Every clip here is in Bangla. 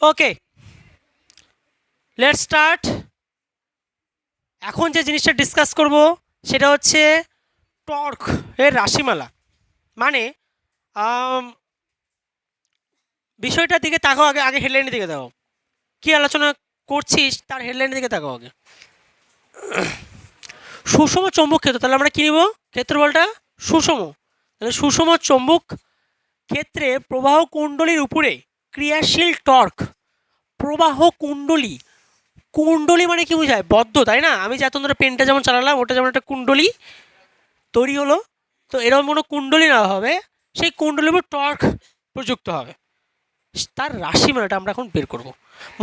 Okay, let's start. এখন যে জিনিসটা ডিসকাস করব সেটা হচ্ছে টর্ক এর রাশিমালা। মানে বিষয়টার দিকে তাকাও, আগে আগে হেডলাইনের দিকে তাকাও। কী আলোচনা করছিস তার হেডলাইনের দিকে তাকাও আগে। সুষম চৌম্বক ক্ষেত্র, তাহলে আমরা কী নিব? ক্ষেত্রফলটা সুষম। তাহলে সুষম চৌম্বক ক্ষেত্রে প্রবাহ কুণ্ডলীর উপরে ক্রিয়াশীল টর্ক। প্রবাহ কুণ্ডলী, কুণ্ডলী মানে কি বোঝায়? বদ্ধ, তাই না? আমি যে এত ধরে পেনটা যেমন চালালাম ওটা যেমন একটা কুণ্ডলী তৈরি হলো, তো এরকম কোনো কুণ্ডলী না হবে, সেই কুণ্ডলীর উপর টর্ক প্রযুক্ত হবে। তার রাশিমালাটা আমরা এখন বের করব।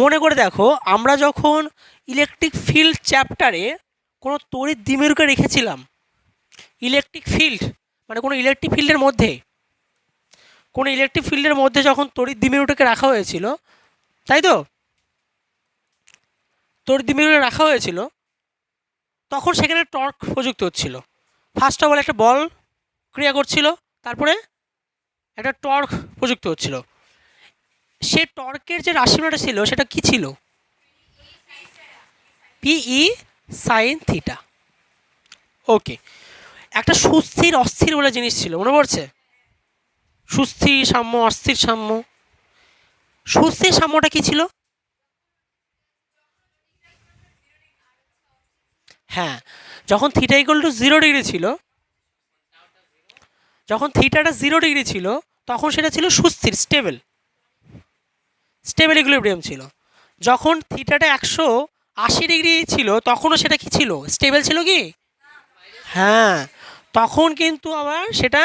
মনে করে দেখো, আমরা যখন ইলেকট্রিক ফিল্ড চ্যাপ্টারে কোনো তড়িৎ দ্বিমেরুকে রেখেছিলাম, ইলেকট্রিক ফিল্ড মানে কোনো ইলেকট্রিক ফিল্ডের মধ্যে, কোনো ইলেকট্রিক ফিল্ডের মধ্যে যখন তড়িৎ দ্বিমেরুটাকে রাখা হয়েছিল, তাই তো? তড়িৎ দ্বিমেরুকে রাখা হয়েছিল, তখন সেখানে টর্ক প্রযুক্ত হচ্ছিল। ফার্স্ট অফ অল একটা বল ক্রিয়া করছিল, তারপরে একটা টর্ক প্রযুক্ত হচ্ছিল। সে টর্কের যে রাশিমালাটা ছিল সেটা কি ছিল? পিই সাইন থিটা। ওকে, একটা সুস্থির অস্থির বলে জিনিস ছিল, মনে পড়ছে? সুস্থির সাম্য, অস্থির সাম্য। সুস্থির সাম্যটা কি ছিল? হ্যাঁ, যখন থিটা ইকুয়াল টু 0 ডিগ্রি ছিল, যখন থিটাটা 0 ডিগ্রি ছিল তখন সেটা ছিল সুস্থির, স্টেবল, স্টেবল ইকুইলিব্রিয়াম ছিল। যখন থিটাটা 180 ডিগ্রি ছিল তখনও সেটা কি ছিল? স্টেবল ছিল কি? হ্যাঁ, তখন কিন্তু আবার সেটা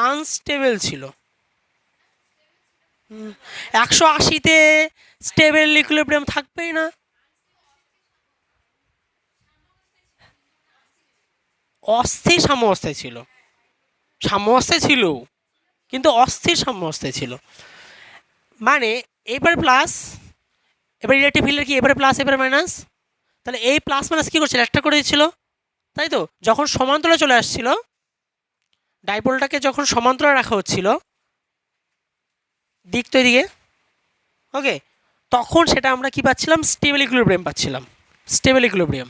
আনস্টেবল ছিল। 180-তে স্টেবল ইকুইলিব্রিয়াম থাকবেই না। অস্থির সাম্য অবস্থায় ছিল, সাম্য অবস্থায় ছিল কিন্তু অস্থির সাম্য অবস্থায় ছিল। মানে এবার প্লাস, এবার ইলেকট্রিক ফিল্ডের কি এবারে প্লাস এবারে মাইনাস, তাহলে এই প্লাস মাইনাস কী করছিল? একটা করে দিচ্ছিল, তাই তো? যখন সমান্তরালে চলে আসছিল, ডাইপোলটাকে যখন সমান্তরালে রাখা হচ্ছিল দিক তো এদিকে, ওকে, তখন সেটা আমরা কি পাচ্ছিলাম? স্টেবল ইকুইলিব্রিয়াম পাচ্ছিলাম, স্টেবল ইকুইলিব্রিয়াম।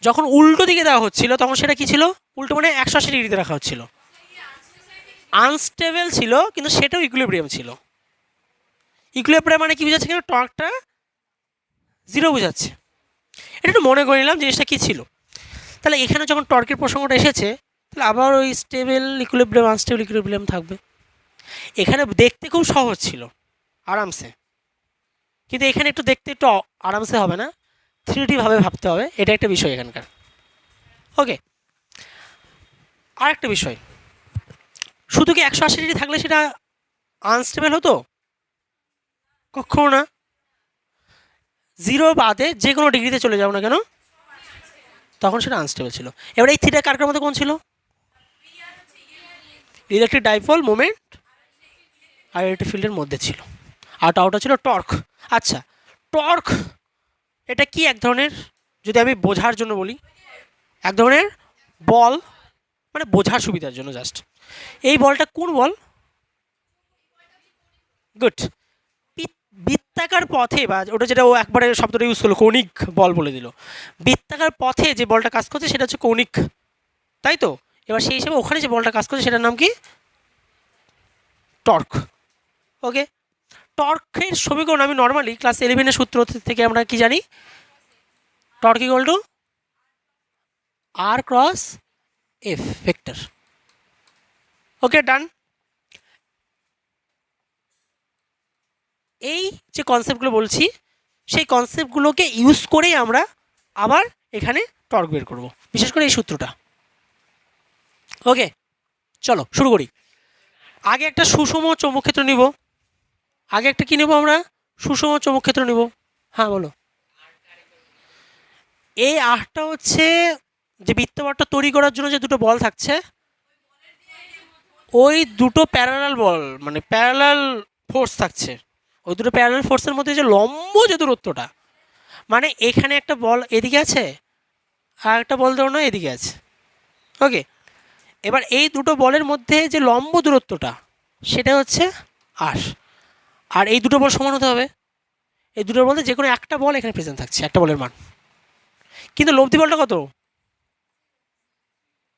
যখন উল্টো দিকে দেওয়া হচ্ছিল তখন সেটা কি ছিল? উল্টো মানে 180 ডিগ্রিতে রাখা হচ্ছিল, আনস্টেবল ছিল কিন্তু সেটাও ইকুইলিব্রিয়াম ছিল। ইকুইলিব্রিয়াম মানে কি বোঝাচ্ছে? কিন্তু টর্কটা 0 বোঝাচ্ছে। এটা একটু মনে করে নিলাম জিনিসটা কী ছিল। তাহলে এখানে যখন টর্কের প্রসঙ্গটা এসেছে, তাহলে আবার ওই স্টেবল ইকুইলিব্রিয়াম আনস্টেবল ইকুইলিব্রিয়াম থাকবে। এখানে দেখতে খুব সহজ ছিল, আরামসে, কিন্তু এখানে একটু দেখতে একটু আরামসে হবে না, 3D ভাবে ভাবতে হবে, এটা একটা বিষয় এখানকার। ওকে, আর একটা বিষয়, শুধু কি 180 ডিগ্রি থাকলে সেটা আনস্টেবল হতো? কখনো না। 0 বাদে যে কোনো ডিগ্রিতে চলে যাও না কেন, তখন সেটা আনস্টেবল ছিল। এবার এই থিটা কারকার মধ্যে কোন ছিল? ইলেকট্রিক ডাইপোল মোমেন্ট আর ইলেকট্রিক ফিল্ডের মধ্যে ছিল, আর টাউটা ছিল টর্ক। আচ্ছা, টর্ক এটা কি এক ধরনের, যদি আমি বোঝার জন্য বলি, এক ধরনের বল, মানে বোঝার সুবিধার জন্য জাস্ট। এই বলটা কোন বল? গুড। বৃত্তাকার পথে, বা ওটা যেটা ও একবারে শব্দটা ইউজ করলো, কৌণিক বল বলে দিল। বৃত্তাকার পথে যে বলটা কাজ করছে সেটা হচ্ছে কৌণিক, তাই তো? এবার সেই হিসেবে ওখানে যে বলটা কাজ করছে সেটার নাম কি? টর্ক। ওকে, টর্কের সমীকরণ আমি নর্মালি ক্লাস 11-এর সূত্র থেকে আমরা কি জানি? Torque equal to R cross F vector. Okay, done. এই যে কনসেপ্টগুলো বলছি সেই কনসেপ্টগুলোকে ইউজ করেই আমরা আবার এখানে টর্ক বের করব, বিশেষ করে এই সূত্রটা। ওকে, চলো শুরু করি। আগে একটা সুষম চৌম্বক ক্ষেত্র নিব। আগে একটা কী নেব আমরা? সুষম চৌম্বক ক্ষেত্র নিব। হ্যাঁ বলো। এই আটটা হচ্ছে যে বৃত্তবারটা তৈরি করার জন্য যে দুটো বল থাকছে, ওই দুটো প্যারালাল বল, মানে প্যারালাল ফোর্স থাকছে। ওই দুটো প্যারালাল ফোর্সের মধ্যে যে লম্ব যে দূরত্বটা, মানে এখানে একটা বল এদিকে আছে আর একটা বল ধরো না এদিকে আছে। ওকে, এবার এই দুটো বলের মধ্যে যে লম্ব দূরত্বটা সেটা হচ্ছে আর। আর এই দুটো বল সমান হতে হবে। এই দুটোর মধ্যে যে কোনো একটা বল এখানে প্রেজেন্ট থাকছে, একটা বলের মান। কিন্তু লব্ধি বলটা কত?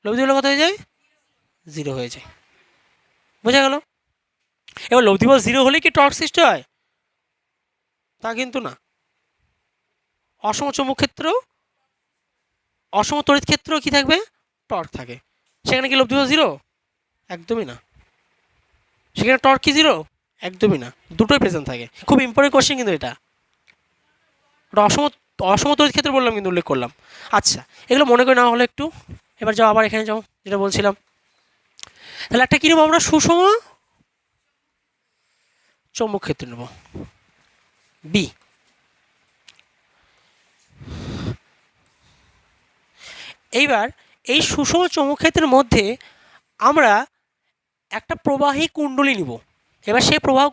লব্ধি বলটা কত হয়ে যায়? 0 হয়ে যায়। বোঝা গেল? এবার লব্ধি বল 0 হলে কি টর্ক সৃষ্টি হয়? তা কিন্তু না। অসম চৌম্বক ক্ষেত্র, অসম তড়িৎ ক্ষেত্র কি থাকবে? টর্ক থাকে। সেখানে কি লব্ধি বল 0? একদমই না। সেখানে টর্ক কি 0? একদমই না। দুটোই প্রেজেন্ট থাকে। খুব ইম্পর্টেন্ট কোশ্চেন কিন্তু এটা। ওটা অসম তড়িৎ ক্ষেত্র বললাম, কিন্তু উল্লেখ করলাম। আচ্ছা, এগুলো মনে করে নেওয়া হলো একটু। এবার যাও আবার এখানে যাও, যেটা বলছিলাম। তাহলে একটা কি নেবো আমরা? সুষম চৌম্বক ক্ষেত্র নেব, বি। এইবার এই সুষম চৌম্বক ক্ষেত্রের মধ্যে আমরা একটা প্রবাহী কুণ্ডলী নিব। এবার সেই প্রবাহ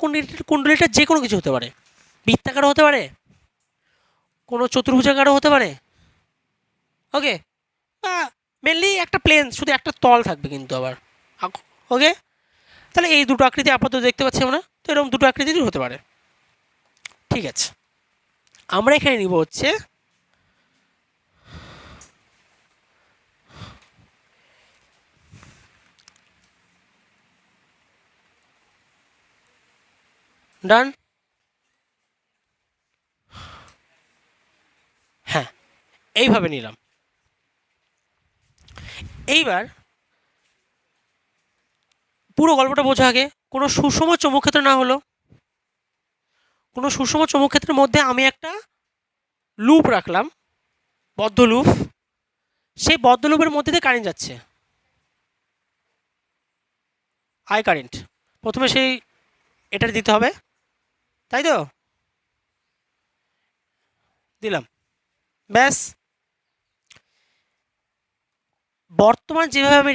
কুণ্ডলীটা যে কোনো কিছু হতে পারে, বৃত্তাকারও হতে পারে, কোনো চতুর্ভুজাকারও হতে পারে। ওকে, বা মেনলি একটা প্লেন, শুধু একটা তল থাকবে কিন্তু আবার। ওকে, তাহলে এই দুটো আকৃতি আপাতত দেখতে পাচ্ছি আমরা, তো এরকম দুটো আকৃতিরই হতে পারে। ঠিক আছে, আমরা এখানে নিব হচ্ছে ডান। হ্যাঁ, এইভাবে নিলাম। এইবার পুরো গল্পটা বোঝা আগে। কোনো সুষম চৌম্বক ক্ষেত্র না হলো, কোনো সুষম চৌম্বক ক্ষেত্রের মধ্যে আমি একটা লুপ রাখলাম, বদ্ধ লুপ। সেই বদ্ধ লুপের মধ্যে দিয়ে কারেন্ট যাচ্ছে, আই কারেন্ট। প্রথমে সেই এটা দিতে হবে, তাই তো? দিলাম, ব্যাস। বর্তমানে যেভাবে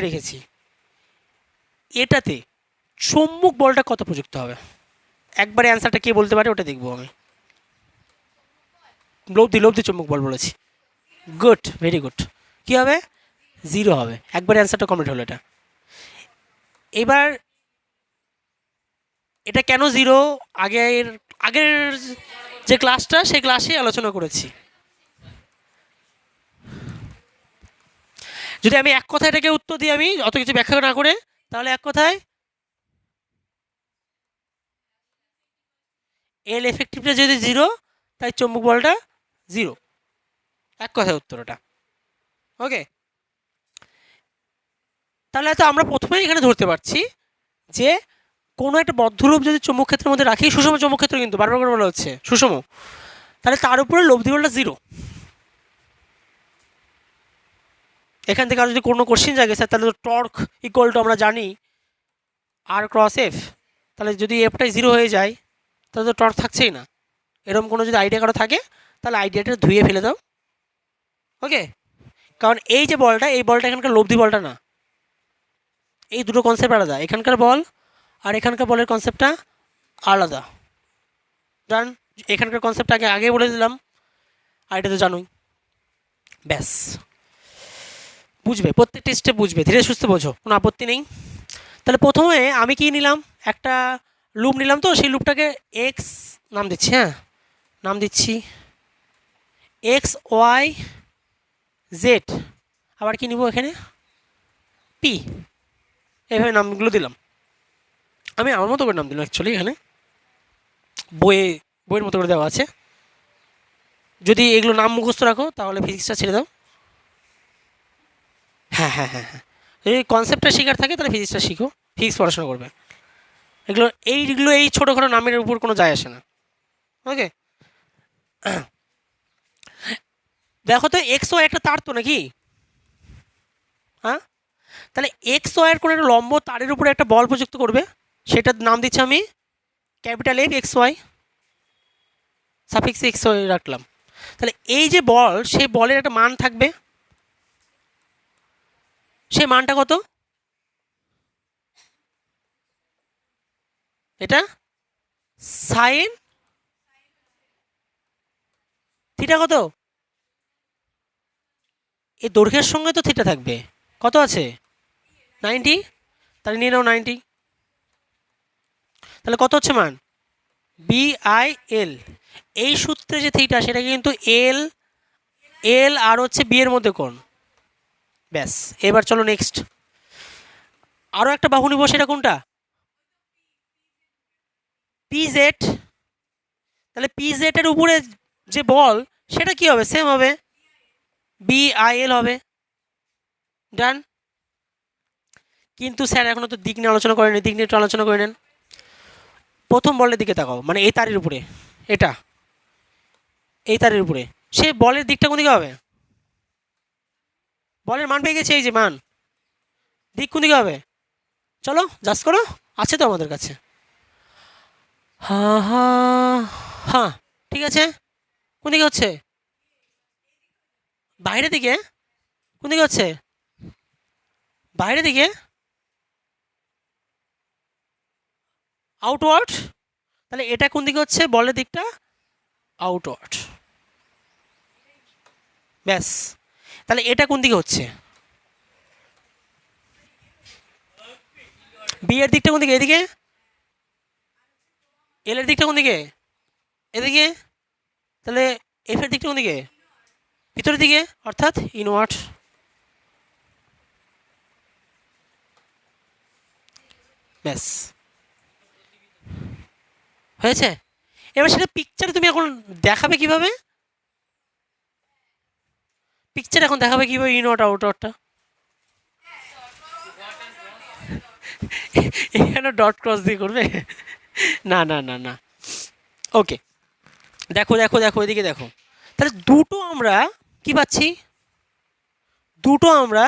রেখেছি এটাতে চৌম্বক বলটা কত প্রযুক্ত হবে? একবারে অ্যান্সারটা কে বলতে পারে ওটা দেখবো আমি। লব্ধি চৌম্বক বল বলেছি। Good, very good. কী হবে? 0 হবে। একবারে অ্যান্সারটা কমপ্লিট হলো এটা। এবার এটা কেন 0? আগের আগের যে ক্লাসটা, সেই ক্লাসে আলোচনা করেছি। যদি আমি এক কথায় এটাকে উত্তর দিই, আমি অত কিছু ব্যাখ্যা না করে, তাহলে এক কথায় এল এফেক্টিভটা যদি 0, তাই চৌম্বক বলটা 0। এক কথায় উত্তর ওটা। ওকে, তাহলে তো আমরা প্রথমেই এখানে ধরতে পারছি যে কোনো একটা বদ্ধরূপ যদি চৌম্বক ক্ষেত্রের মধ্যে রাখি, সুষম চৌম্বক ক্ষেত্র কিন্তু বারবার করে বলা হচ্ছে সুষম, তাহলে তার উপরে লব্ধি বলটা 0। এখান থেকে আর যদি কোনো কোশ্চেন জাগে স্যার, তাহলে তো টর্ক ইকুয়াল টু আমরা জানি আর ক্রস এফ। তাহলে যদি এফটাই 0 হয়ে যায়, তাহলে তো টর্ক থাকছেই না। এরকম কোনো যদি আইডিয়া কারো থাকে, তাহলে আইডিয়াটা ধুয়ে ফেলে দাও। ওকে, কারণ এই যে বলটা, এই বলটা এখানকার লব্ধি বলটা না। এই দুটো কনসেপ্ট আলাদা, এখানকার বল আর এখানকার বলের কনসেপ্টটা আলাদা। জান, এখানকার কনসেপ্ট আগে বলে দিলাম, আর এটা তো জানোই। ব্যাস, বুঝবে, প্রত্যেকটা স্টেপ বুঝবে, ধীরে সুস্থে বোঝো, কোনো আপত্তি নেই। তাহলে প্রথমে আমি কি নিলাম? একটা লুপ নিলাম, তো সেই লুপটাকে এক্স নাম দিচ্ছি। হ্যাঁ, নাম দিচ্ছি এক্স ওয়াই জেড। আবার কি নিব এখানে? পি। এইভাবে নামগুলো দিলাম। আমি আমার মতো করে নাম দিলাম, অ্যাকচুয়ালি এখানে বইয়ের মতো করে দেওয়া আছে। যদি এগুলো নাম মুখস্থ রাখো, তাহলে ফিজিক্সটা ছেড়ে দাও। হ্যাঁ হ্যাঁ হ্যাঁ হ্যাঁ, যদি কনসেপ্টটা শেখার থাকে, তাহলে ফিজিক্সটা শিখো, ফিজিক্স পড়াশোনা করবে। এইগুলো এই ছোটোখাটো নামের উপর কোনো যায় আসে না। ওকে, দেখো তো এক্স ওয়াই একটা তার তো নাকি? হ্যাঁ, তাহলে এক্স ওয়াইয়ের কোনো একটা লম্ব তারের উপরে একটা বল প্রযুক্ত করবে, সেটার নাম দিচ্ছি আমি capital F X Y, suffix X Y রাখলাম। তাহলে এই যে বল, সেই বলের একটা মান থাকবে। সেই মানটা কত? এটা সাইন থিটা। কত? এই দৈর্ঘ্যের সঙ্গে তো থিটা থাকবে। কত আছে? 90। তাহলে নিয়ে নাও 90। তাহলে কত হচ্ছে মান BIL। এই সূত্রে যে থিটা সেটা কিন্তু এল আর হচ্ছে বি এর মধ্যে কোণ। ব্যাস, এবার চলো নেক্সট আরও একটা বাহু নিব, সেটা কোনটা PZ। তাহলে PZ এর উপরে যে বল সেটা কি হবে, সেম হবে BIL হবে। ডান। কিন্তু স্যার এখনো তো দিক নিয়ে আলোচনা করেনি, দিক নিয়ে একটু আলোচনা করে নেন। প্রথম বলের দিকে তাকাও, মানে এই তারের উপরে, এটা এই তারের উপরে, সে বলের দিকটা কোন দিকে হবে? বলের মান পেয়ে গেছে, এই যে মান, দিক কোন দিকে হবে? চলো জাস্ট করো, আছে তো আমাদের কাছে। হ্যাঁ হ্যাঁ হ্যাঁ, ঠিক আছে। কোন দিকে হচ্ছে? বাইরের দিকে। কোন দিকে হচ্ছে? বাইরের দিকে, আউটওয়ার্ড। তাহলে এটা কোন দিকে হচ্ছে? বলের দিকটা আউটওয়ার্ড। ব্যাস, তাহলে এটা কোন দিকে হচ্ছে? বি এর দিকটা কোন দিকে? এদিকে। এল এর দিকটা কোন দিকে? এদিকে। তাহলে এফ এর দিকটা কোন দিকে? ভিতরের দিকে, অর্থাৎ ইনওয়ার্ড। ব্যাস, হয়েছে। এবার সেটা পিকচারে তুমি এখন দেখাবে কিভাবে? পিকচার এখন দেখাবে কিভাবে ইনওয়ার্ড আউটওয়ার্ডটা? এখানে ডট ক্রস দিয়ে করবে? না না না না, ওকে। দেখো দেখো দেখো, এদিকে দেখো। তাহলে দুটো আমরা কি পাচ্ছি? দুটো আমরা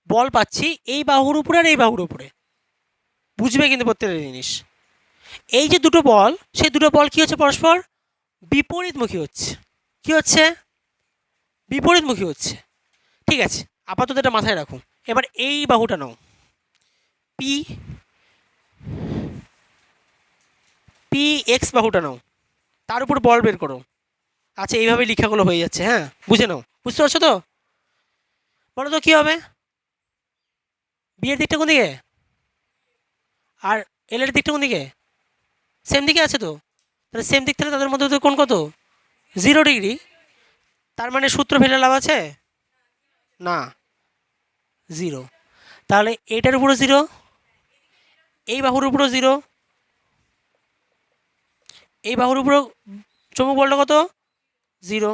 বল পাচ্ছি এই বাহুর উপরে আর এই বাহুর উপরে। বুঝবে কিন্তু প্রত্যেকটা জিনিস। এই যে দুটো বল, সেই দুটো বল কি হচ্ছে? পরস্পর বিপরীতমুখী হচ্ছে। কি হচ্ছে? বিপরীতমুখী হচ্ছে। ঠিক আছে, আপাতত এটা মাথায় রাখো। এবার এই বাহুটা নাও, পি এক্স বাহুটা নাও, তার উপর বল বের করো। আচ্ছা, এইভাবে লেখাগুলো হয়ে যাচ্ছে, হ্যাঁ বুঝে নাও। বুঝতে পারছো তো? বলো তো কী হবে? বিয়ের দিকটা কোন দিকে আর এল এর দিকটা কোন দিকে? সেম দিকে আছে তো। তাহলে সেম দিক থেকে তাদের মধ্যে তো কোণ কত? 0 ডিগ্রি। তার মানে সূত্র ফেলে লাভ আছে না, 0। তাহলে এইটার উপরও 0, এই বাহুর উপরও 0, এই বাহুর উপরও চুম্বক বলটা কত? 0।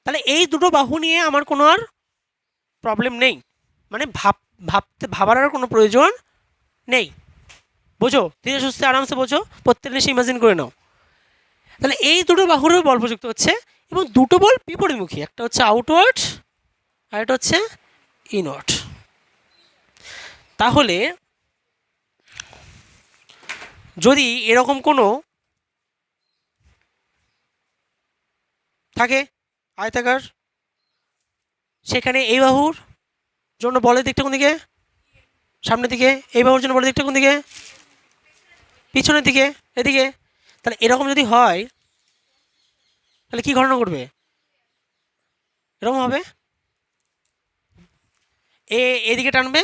তাহলে এই দুটো বাহু নিয়ে আমার কোনো আর প্রবলেম নেই, মানে ভাবার আর কোনো প্রয়োজন নেই। বোঝো, ধীরে সুস্থে আরামসে বোঝো, প্রত্যেক জিনিস ইমাজিন করে নাও। তাহলে এই দুটো বাহুর বল প্রযুক্ত হচ্ছে, এবং দুটো বল বিপরীতমুখী, একটা হচ্ছে আউটওয়ার্ড আর একটা হচ্ছে ইনওয়ার্ড। তাহলে যদি এরকম কোনো থাকে আয়তাকার, সেখানে এই বাহুর জন্য বলের দিকটা কোন দিকে? সামনের দিকে। এই বাহুর জন্য বলের দিকটা কোন দিকে? পিছনের দিকে, এদিকে। তাহলে এরকম যদি হয় তাহলে কি ঘটনা ঘটবে? এরকম হবে, এ এদিকে টানবে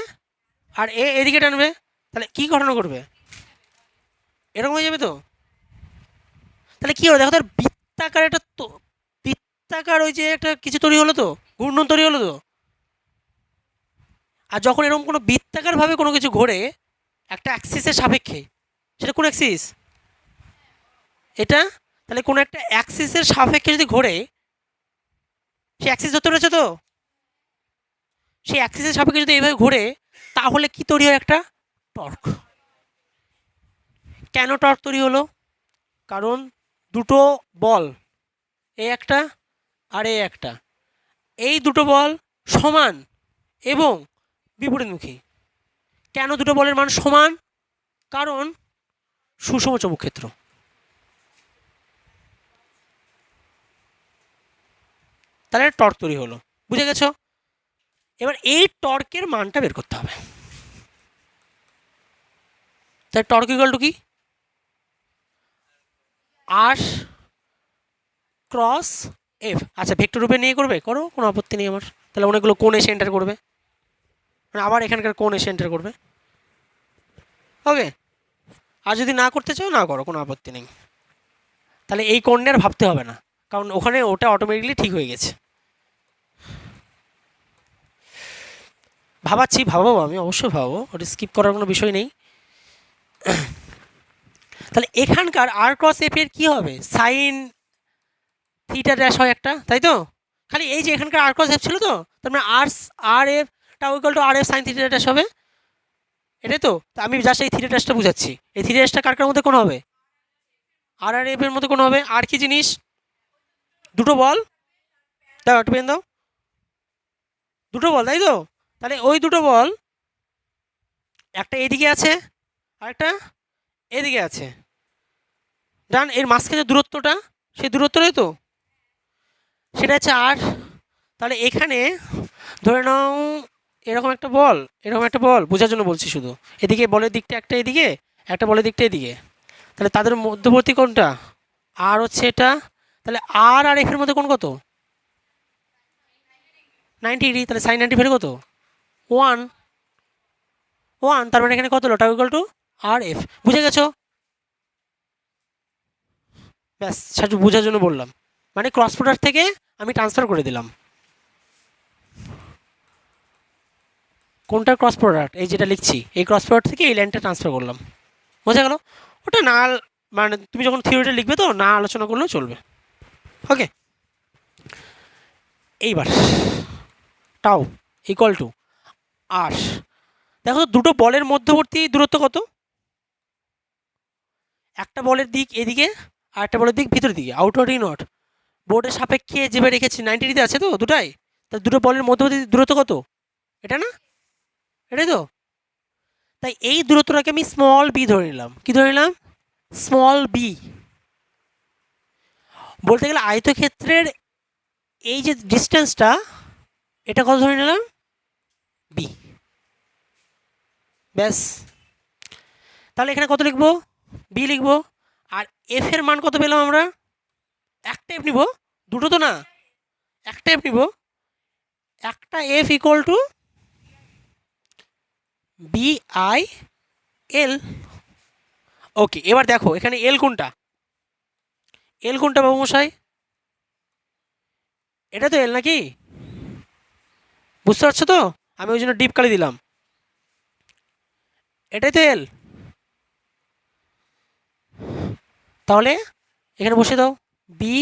আর এ এদিকে টানবে, তাহলে কি ঘটনা ঘটবে? এরকম হয়ে যাবে তো। তাহলে কি হলো দেখো, তার বৃত্তাকার একটা তো, বৃত্তাকার ওই যে একটা কিছু তৈরি হলো তো, ঘূর্ণন তৈরি হলো তো। আর যখন এরকম কোনো বৃত্তাকারভাবে কোনো কিছু ঘোরে একটা অ্যাক্সিসের সাপেক্ষে, সেটা কোন অ্যাক্সিস? এটা। তাহলে কোনো একটা অ্যাক্সিসের সাপেক্ষে যদি ঘোরে, সে অ্যাক্সিস ধরতে পেরেছো তো? সেই অ্যাক্সিসের সাপেক্ষে যদি এইভাবে ঘোরে, তাহলে কি তৈরি হয়? একটা টর্ক। কেন টর্ক তৈরি হলো? কারণ দুটো বল, এ একটা আর এ একটা, এই দুটো বল সমান এবং বিপরীতমুখী। কেন দুটো বলের মান সমান? কারণ সুষম চৌম্বক ক্ষেত্র। তাহলে টর্ক তৈরি হলো, বুঝে গেছো? এবার এই টর্কের মানটা বের করতে হবে। তাহলে টর্ক ইকুয়াল টু কি? আর ক্রস এফ। আচ্ছা, ভেক্টর রূপে নিয়ে করবে, করো, কোনো আপত্তি নেই আমার। তাহলে অনেকগুলো কোণ এসে এন্টার করবে, মানে আবার এখানকার কোণ এসে এন্টার করবে। ওকে, আর যদি না করতে চাও না করো, কোনো আপত্তি নেই। তাহলে এই কোণ নিয়ে আর ভাবতে হবে না, কারণ ওখানে ওটা অটোমেটিকলি ঠিক হয়ে গেছে। ভাবাবো আমি, অবশ্যই ভাবাবো, ওটা স্কিপ করার কোনো বিষয় নেই। তাহলে এখানকার আর ক্রস এফ এর কী হবে, সাইন থিটা ড্যাশ হয় একটা, তাই তো? খালি এই যে এখানকার আর ক্রস এফ ছিল তো, তার মানে R F tau equal to R F sine theta dash হবে, এটাই তো? তা আমি জাস্ট এই থিটা ড্যাশটা বুঝাচ্ছি। এই থিটা ড্যাশটা কার মধ্যে কোন হবে? আর আর এফ এর মধ্যে কোন হবে? আর কি জিনিস? দুটো বল দাও, একটু পেন দাও। দুটো বল, তাই তো? তাহলে ওই দুটো বল, একটা এদিকে আছে আর একটা এদিকে আছে, ডান। এর মাঝখানে দূরত্বটা, সেই দূরত্বটাই তো, সেটা হচ্ছে আর। তাহলে এখানে ধরে নাও এরকম একটা বল, এরকম একটা বল, বোঝার জন্য বলছি শুধু, এদিকে বলের দিকটা একটা এদিকে, একটা বলের দিকটা এদিকে, তাহলে তাদের মধ্যবর্তী কোনটা? আর হচ্ছে এটা। তাহলে আর আর এফের মধ্যে কোন কত? 90°। তাহলে সাইন 90 ফেলে কত? 1 1। তার মানে এখানে কত হলো? Tau equal to R F. বুঝে গেছো? ব্যাস, সেটা বোঝার জন্য বললাম, মানে ক্রস প্রোডাক্ট থেকে আমি ট্রান্সফার করে দিলাম। কোনটার ক্রস প্রোডাক্ট? এই যেটা লিখছি, এই ক্রস প্রোডাক্ট থেকে এই লাইনটা ট্রান্সফার করলাম। বোঝা গেল? ওটা না, মানে তুমি যখন থিওরিটা লিখবে তো না আলোচনা করলেও চলবে। ওকে, এইবার টাউ ইকুয়াল টু আর। দেখো তো দুটো বলের মধ্যবর্তী দূরত্ব কত? একটা বলের দিক এদিকে আর একটা বলের দিক ভিতরের দিকে, আউটওয়ার্ড ইনওয়ার্ড। বোর্ডের সাপেক্ষে যেভাবে রেখেছি 90°তে আছে তো দুটাই, তা দুটো বলের মধ্যবর্তী দূরত্ব কত? এটা না, এটাই তো? তাই এই দূরত্বটাকে আমি স্মল বি ধরে নিলাম। কি ধরে নিলাম? Small B. বলতে গেলে আয়তক্ষেত্রের এই যে ডিস্টেন্সটা, এটা কত ধরে নিলাম? বি। ব্যাস। তাহলে এখানে কত লিখবো? বি লিখবো। আর এফ এর মান কত পেলাম আমরা? একটা এফ নিব, দুটো তো না, একটা এফ নিব। একটা F equal to B I L. Okay, এবার দেখো এখানে এল কোনটা? এল কোনটা বাবু মশাই? এটা তো এল নাকি? বুঝতে পারছো তো? আমি ওই জন্য ডিপ কালি দিলাম। এটাই তো এল। তাহলে এখানে বসে দাও বি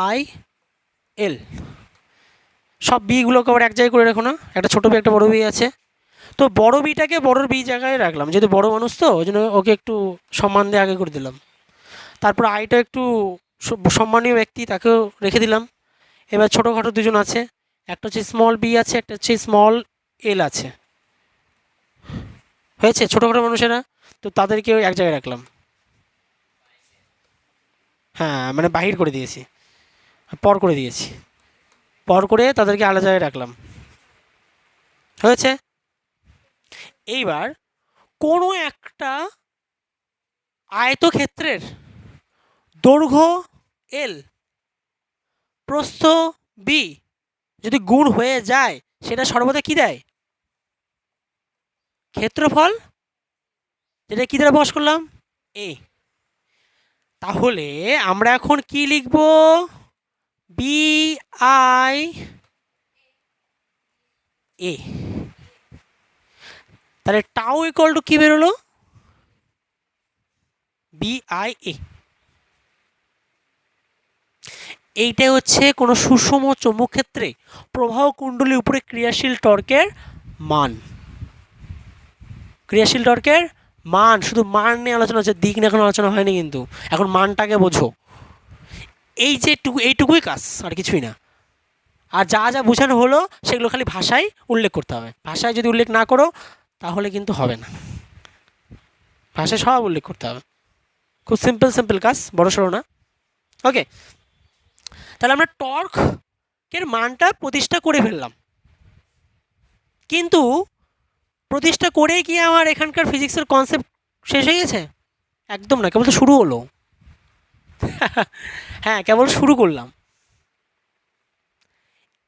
আই এল। সব বিগুলোকে আবার এক জায়গায় করে রাখো না, একটা ছোটো বি একটা বড়ো বি আছে, তো বড় বিটাকে বড়োর বি জায়গায় রাখলাম, যেহেতু বড় মানুষ তো ওই জন্য ওকে একটু সম্মান দিয়ে আগে করে দিলাম। তারপর আইটা একটু সম্মানীয় ব্যক্তি, তাকেও রেখে দিলাম। এবার ছোটোখাটো দুজন আছে, একটা হচ্ছে স্মল বি আছে, একটা হচ্ছে স্মল এল আছে। হয়েছে? ছোটোখাটো মানুষেরা তো তাদেরকেও এক জায়গায় রাখলাম। হ্যাঁ, মানে বাহির করে দিয়েছি, পর করে দিয়েছি, পর করে তাদেরকে আলাদা জায়গায় রাখলাম। হয়েছে? এইবার কোনো একটা আয়তক্ষেত্রের দৈর্ঘ্য এল, প্রস্থ বি যদি গুণ হয়ে যায়, সেটা সর্বদা কি দেয়? ক্ষেত্রফল, যেটা কি দ্বারা প্রকাশ করলাম? এ। তাহলে আমরা এখন কি লিখব? B I A. তাহলে টাউ ইকুয়াল টু কি বেরোলো? B I A. এইটাই হচ্ছে কোনো সুষম চৌম্বক ক্ষেত্রে প্রবাহ কুণ্ডলীর উপরে ক্রিয়াশীল টর্কের মান। ক্রিয়াশীল টর্কের মান, শুধু মান নিয়ে আলোচনা হচ্ছে, দিক নিয়ে এখন আলোচনা হয়নি, কিন্তু এখন মানটাকে বোঝো। এই যে এইটুকুই কাজ, আর কিছুই না। আর যা যা বোঝানো হলো সেগুলো খালি ভাষায় উল্লেখ করতে হবে। ভাষায় যদি উল্লেখ না করো তাহলে কিন্তু হবে না, ভাষায় সব উল্লেখ করতে হবে। খুব সিম্পল কাজ, বড় সড়ো না। ওকে, তাহলে আমরা টর্কের মানটা প্রতিষ্ঠা করে ফেললাম, কিন্তু প্রতিষ্ঠা করে কি আমার এখানকার ফিজিক্সের কনসেপ্ট শেষ হয়ে গেছে? একদম না, কেবল তো শুরু হলো। হ্যাঁ, কেবল শুরু করলাম।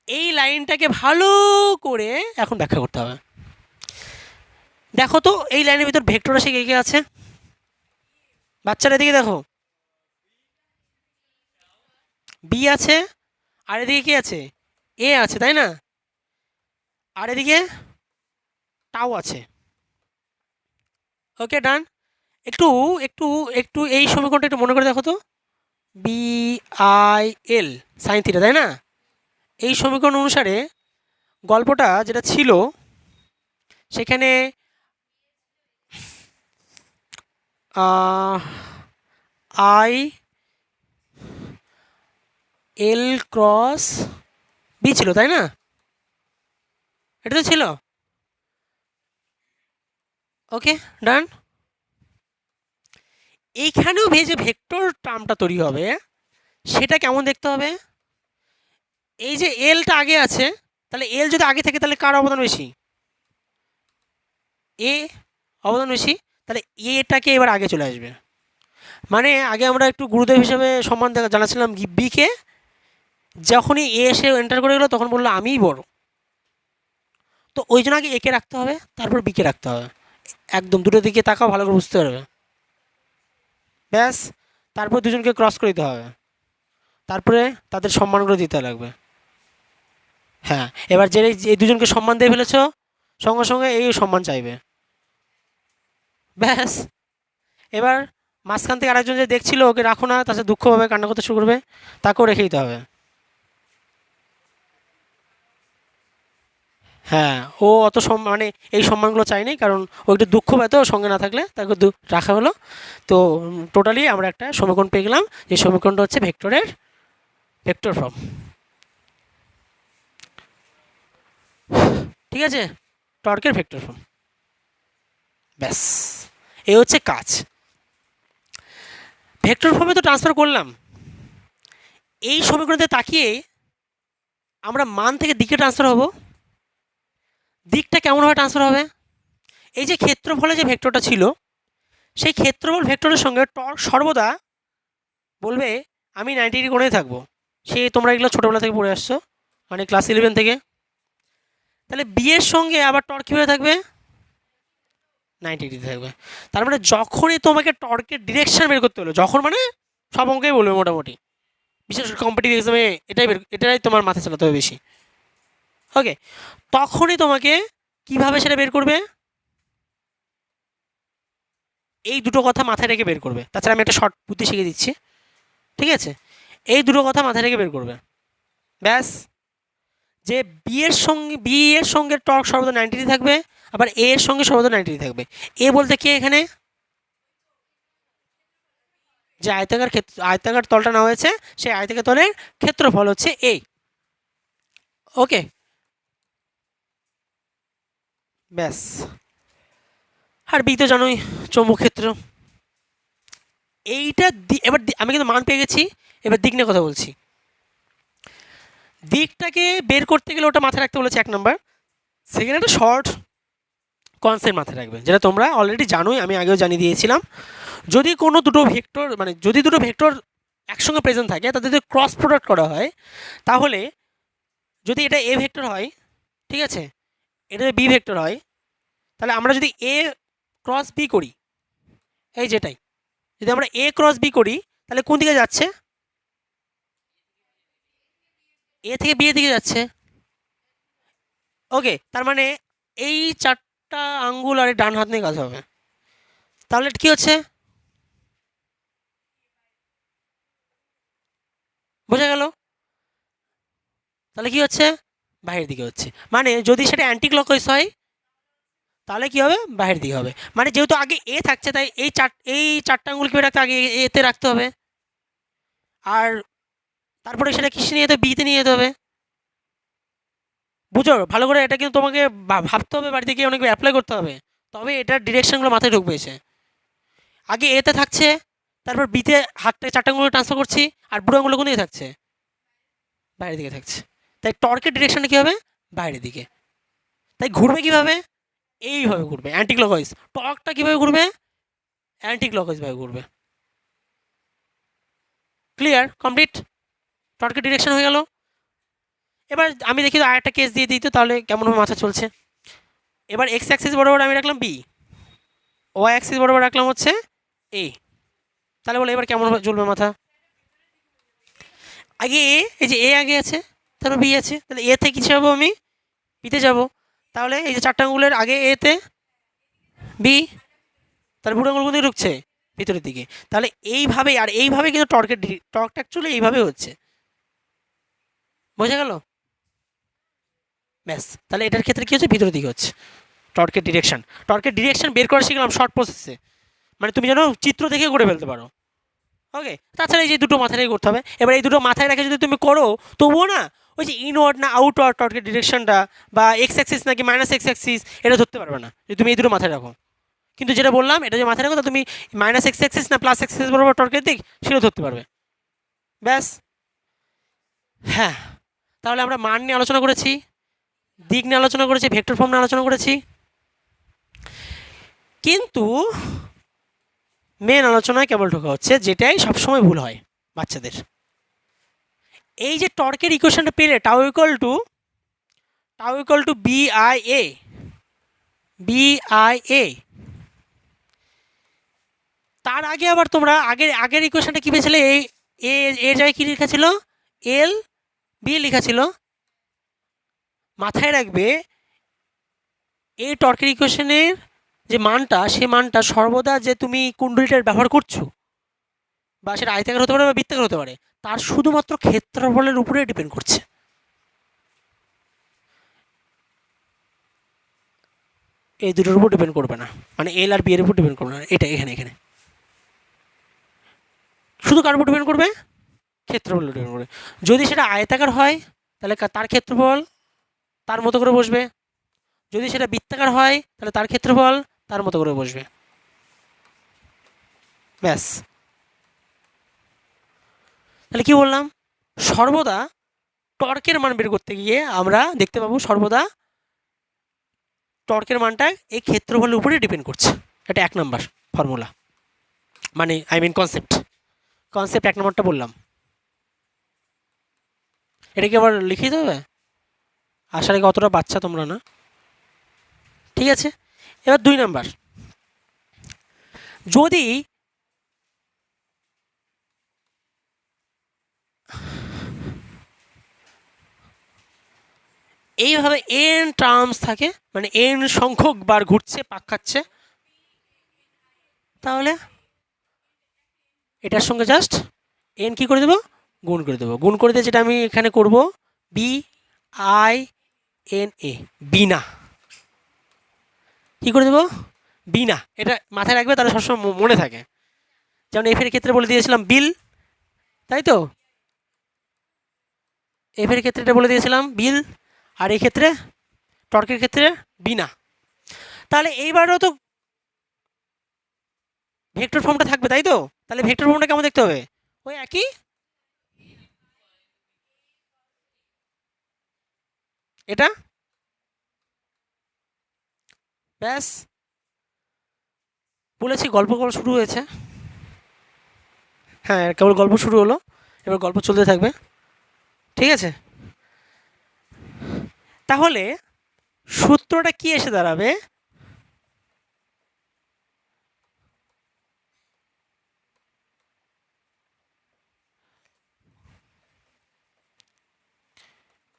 এই লাইনটাকে ভালো করে এখন ব্যাখ্যা করতে হবে। দেখো তো এই লাইনের ভিতর ভেক্টর রাশি কে কে আছে? বাচ্চারা এদিকে দেখো, বি আছে, আর এদিকে কি আছে? এ আছে, তাই না? আর এদিকে টাও আছে। ওকে, ডান। একটু একটু একটু এই সমীকরণটা একটু মনে করে দেখো তো, B I L sine theta, তাই না? এই সমীকরণ অনুসারে গল্পটা যেটা ছিল সেখানে আই এল ক্রস বি ছিল, তাই না? এটা তো ছিল। ওকে, ডান। এইখানেও যে ভেক্টর টার্মটা তৈরি হবে সেটা কেমন দেখতে হবে? এই যে এলটা আগে আছে, তাহলে এল যদি আগে থাকে তাহলে কার অবদান বেশি? এ অবদান বেশি, তাহলে এটাকে এবার আগে চলে আসবে। মানে আগে আমরা একটু গুরুদেব হিসেবে সম্মান জানাচ্ছিলাম বিকে, যখনই এ এসে এন্টার করে গেলো তখন বললো আমিই বড়, তো ওই জন্য আগে একে রাখতে হবে, তারপর বিকে রাখতে হবে। একদম দুটো দিকে তাকাও, ভালো করে বুঝতে পারবে। ব্যাস, তারপর দুজনকে ক্রস করে দিতে হবে, তারপরে তাদের সম্মানগুলো দিতে লাগবে। হ্যাঁ, এবার যে এই দুজনকে সম্মান দিয়ে ফেলেছ, সঙ্গে সঙ্গে এই সম্মান চাইবে। ব্যাস, এবার মাঝখান থেকে আরেকজন যে দেখছিল ওকে রাখো না, তার সাথে দুঃখ পাবে, কান্না করতে শুরু করবে, তাকেও রেখে দিতে হবে। হ্যাঁ, ও অত মানে এই সম্মানগুলো চাইনি, কারণ ও একটু দুঃখ পেত সঙ্গে না থাকলে, তাকে রাখা হলো। তো টোটালি আমরা একটা সমীকরণ পেয়ে গেলাম, যে সমীকরণটা হচ্ছে ভেক্টরের ভেক্টর ফর্ম। ঠিক আছে, টর্কের ভেক্টর ফর্ম। ব্যাস, এই হচ্ছে কাজ। ভেক্টর ফর্মে তো ট্রান্সফার করলাম, এই সমীকরণতে তাকিয়ে আমরা মান থেকে দিকে ট্রান্সফার হব। দিকটা কেমনভাবে ট্রান্সফার হবে? এই যে ক্ষেত্রফলে যে ভেক্টরটা ছিল, সেই ক্ষেত্রফল ভেক্টরের সঙ্গে টর্ক সর্বদা বলবে আমি 90 ডিগ্রি কোণেই থাকবো। সে তোমরা এগুলো ছোটোবেলা থেকে পড়ে আসছো, মানে ক্লাস 11 থেকে। তাহলে বি এর সঙ্গে আবার টর্ক কীভাবে থাকবে? 90 ডিগ্রি থাকবে। তার মানে যখনই তোমাকে টর্কের ডিরেকশন বের করতে হলো, যখন মানে সব অঙ্কেই বলবে মোটামুটি, বিশেষ করে কম্পিটিটিভ এক্সামে এটাই তোমার মাথায় চালাতে হবে বেশি। ওকে, তখনই তোমাকে কিভাবে সেটা বের করবে? এই দুটো কথা মাথায় রেখে বের করবে। তাছাড়া আমি একটা শর্ট বুদ্ধি শিখিয়ে দিচ্ছি, ঠিক আছে? এই দুটো কথা মাথায় রেখে বের করবে। ব্যাস, যে বি এর সঙ্গে টর্ক সর্বদা 90 ডিগ্রি থাকবে, আবার এ এর সঙ্গে সর্বদা 90 ডিগ্রি থাকবে। এ বলতে কি এখানে? যে আয়তাকার তলটা নেওয়া হয়েছে, সেই আয়তাকার তলের ক্ষেত্রফল হচ্ছে এ। ওকে, ব্যাস। আর বি তো জানোই, চৌম্বক ক্ষেত্র। এইটা এবার আমি কিন্তু মান পেয়ে গেছি, এবার দিক নিয়ে কথা বলছি। দিকটাকে বের করতে গেলে ওটা মাথায় রাখতে বলেছে 1 নম্বর। সেকেন্ড, একটা শর্ট কনসেপ্ট মাথায় রাখবে, যেটা তোমরা অলরেডি জানোই, আমি আগেও জানিয়ে দিয়েছিলাম। যদি কোনো দুটো ভেক্টর, মানে যদি দুটো ভেক্টর একসঙ্গে প্রেজেন্ট থাকে, তাদের যদি ক্রস প্রোডাক্ট করা হয়, তাহলে যদি এটা এ ভেক্টর হয়, ঠিক আছে, এটা যদি বি ভেক্টর হয়, তাহলে আমরা যদি এ ক্রস বি করি, এই যেটাই, যদি আমরা এ ক্রস বি করি, তাহলে কোন দিকে যাচ্ছে? এ থেকে বি এর দিকে যাচ্ছে। ওকে, তার মানে এই 4টা আঙ্গুল আর ডান হাত নিয়ে কাজ হবে। তাহলে কি হচ্ছে? বোঝা গেল? তাহলে কি হচ্ছে? বাইরের দিকে হচ্ছে। মানে যদি সেটা অ্যান্টি ক্লকওয়াইজ হয়, তাহলে কি হবে? বাইরের দিকে হবে। মানে যেহেতু আগে এ থাকছে, তাই এই 4টা আঙ্গুল কীভাবে রাখতে, আগে এতে রাখতে হবে, আর তারপরে সেটা কিসে নিয়ে যেতে, বিতে নিয়ে যেতে হবে। বুঝো ভালো করে, এটা কিন্তু তোমাকে ভাবতে হবে, বাড়িতে গিয়ে অনেক অ্যাপ্লাই করতে হবে, তবে এটার ডিরেকশনগুলো মাথায় ঢুকবে এসে। আগে এতে থাকছে, তারপর বিতে হাতটা 4টা আঙ্গুল ট্রান্সফার করছি, আর বুড়ো আঙ্গুলো কোন দিকে থাকছে? বাইরের দিকে থাকছে। তাই টর্কের ডিরেকশনটা কী হবে? বাইরের দিকে। তাই ঘুরবে কীভাবে? এইভাবে ঘুরবে, অ্যান্টি ক্লকওয়াইজ। টর্কটা কীভাবে ঘুরবে? অ্যান্টি ক্লকওয়াইজভাবে ঘুরবে। ক্লিয়ার? কমপ্লিট? টর্কের ডিরেকশন হয়ে গেল। এবার আমি দেখি আরেকটা কেস দিয়ে দিই তো, তাহলে কেমনভাবে মাথা চলছে। এবার এক্স অ্যাক্সিস বরাবর আমি রাখলাম বি, ওয়াই অ্যাক্সিস বরাবর রাখলাম হচ্ছে এ। তাহলে বলো এবার কেমন জ্বলবে মাথা? আগে এ, এই যে এ আগে আছে, তারপর বি আছে, তাহলে এ থেকে কিসে যাবো আমি? বিতে যাব। তাহলে এই যে 4টা আঙুলের আগে এতে বি, তাহলে বুড়ো আঙুল কোন দিকে ঢুকছে? ভিতরের দিকে। তাহলে এইভাবে, আর এইভাবে কিন্তু টর্কটা অ্যাকচুয়ালি এইভাবে হচ্ছে, বোঝা গেল? ব্যাস, তাহলে এটার ক্ষেত্রে কী হচ্ছে? ভিতরের দিকে হচ্ছে টর্কের ডিরেকশন বের করা শিখলাম শর্ট প্রসেসে, মানে তুমি যেন চিত্র দেখে করে ফেলতে পারো। ওকে, তাছাড়া এই যে দুটো মাথায় রেখে করতে হবে। এবার এই দুটো মাথায় রেখে যদি তুমি করো, তবুও না ওই যে ইনওয়ার্ড না আউটওয়ার্ড টর্কের ডিরেকশনটা, বা এক্স অ্যাক্সিস নাকি মাইনাস এক্স অ্যাক্সিস, এটা ধরতে পারবে না যদি তুমি এই দুটো মাথায় রাখো। কিন্তু যেটা বললাম, এটা যে মাথায় রাখো, তা তুমি মাইনাস এক্স অ্যাক্সিস না প্লাস এক্স অ্যাক্সিস বরাবর টর্কের দিক, সেটা ধরতে পারবে। ব্যাস। হ্যাঁ, তাহলে আমরা মান নিয়ে আলোচনা করেছি, দিক নিয়ে আলোচনা করেছি, ভেক্টর ফর্ম নিয়ে আলোচনা করেছি, কিন্তু মেন আলোচনায় কেবল ঢোকা হচ্ছে যেটাই সবসময় ভুল হয় বাচ্চাদের। এই যে টর্কের ইকুয়েশনটা পেলে, টাউ ইকুয়াল টু বিআইএ, তার আগে আবার তোমরা আগের ইকুয়েশনটা কী পেয়েছিলে? এই এর জায়গায় কী লেখা ছিল? এল বি লেখা ছিল। মাথায় রাখবে এই টর্কের ইকুয়েশনের যে মানটা, সে মানটা সর্বদা যে তুমি কুণ্ডলীটার ব্যবহার করছো, বা সেটা আয়তাকার হতে পারে বা বৃত্তাকার হতে পারে, তার শুধুমাত্র ক্ষেত্রফলের উপরে ডিপেন্ড করছে। এই দুটোর উপর ডিপেন্ড করবে না, মানে এল আর বি এর উপর ডিপেন্ড করবে না। এটা এখানে শুধু কার উপর ডিপেন্ড করবে? ক্ষেত্রফলের ডিপেন্ড করবে। যদি সেটা আয়তাকার হয়, তাহলে তার ক্ষেত্রফল তার মতো করে বসবে। যদি সেটা বৃত্তাকার হয়, তাহলে তার ক্ষেত্রফল তার মতো করে বসবে। ব্যাস। তাহলে কি বললাম? সর্বদা টর্কের মান বের করতে গিয়ে আমরা দেখতে পাবো সর্বদা টর্কের মানটা এই ক্ষেত্রফলের উপরে ডিপেন্ড করছে। এটা 1 নম্বর ফর্মুলা, মানে কনসেপ্ট 1 নম্বরটা বললাম। এটা কি আবার লিখিয়ে দেবে? আশা রেখে অতটা বাচ্চা তোমরা না, ঠিক আছে। এবার 2 নম্বর, যদি এইভাবে এন টার্মস থাকে, মানে এন সংখ্যক বার ঘুরছে, পাক খাচ্ছে, তাহলে এটার সঙ্গে জাস্ট এন কী করে দেবো? গুণ করে দেবো। গুণ করে দিয়ে যেটা আমি এখানে করব, BINA, বিনা। কী করে দেবো? বিনা। এটা মাথায় রাখবে, তাহলে সবসময় মনে থাকে। যেমন এফের ক্ষেত্রে বলে দিয়েছিলাম বিল, তাই তো? এফের ক্ষেত্রে এটা বলে দিয়েছিলাম বিল, আর এই ক্ষেত্রে টর্কের ক্ষেত্রে বিনা। তাহলে এইবারও তো ভেক্টর ফর্মটা থাকবে, তাই তো? তাহলে ভেক্টর ফর্মটা কেমন দেখতে হবে? ওই একই, এটা। ব্যাস, বলেছি গল্প শুরু হয়েছে। হ্যাঁ, কেবল গল্প শুরু হলো, এবার গল্প চলতে থাকবে, ঠিক আছে? তাহলে সূত্রটা কি এসে দাঁড়াবে?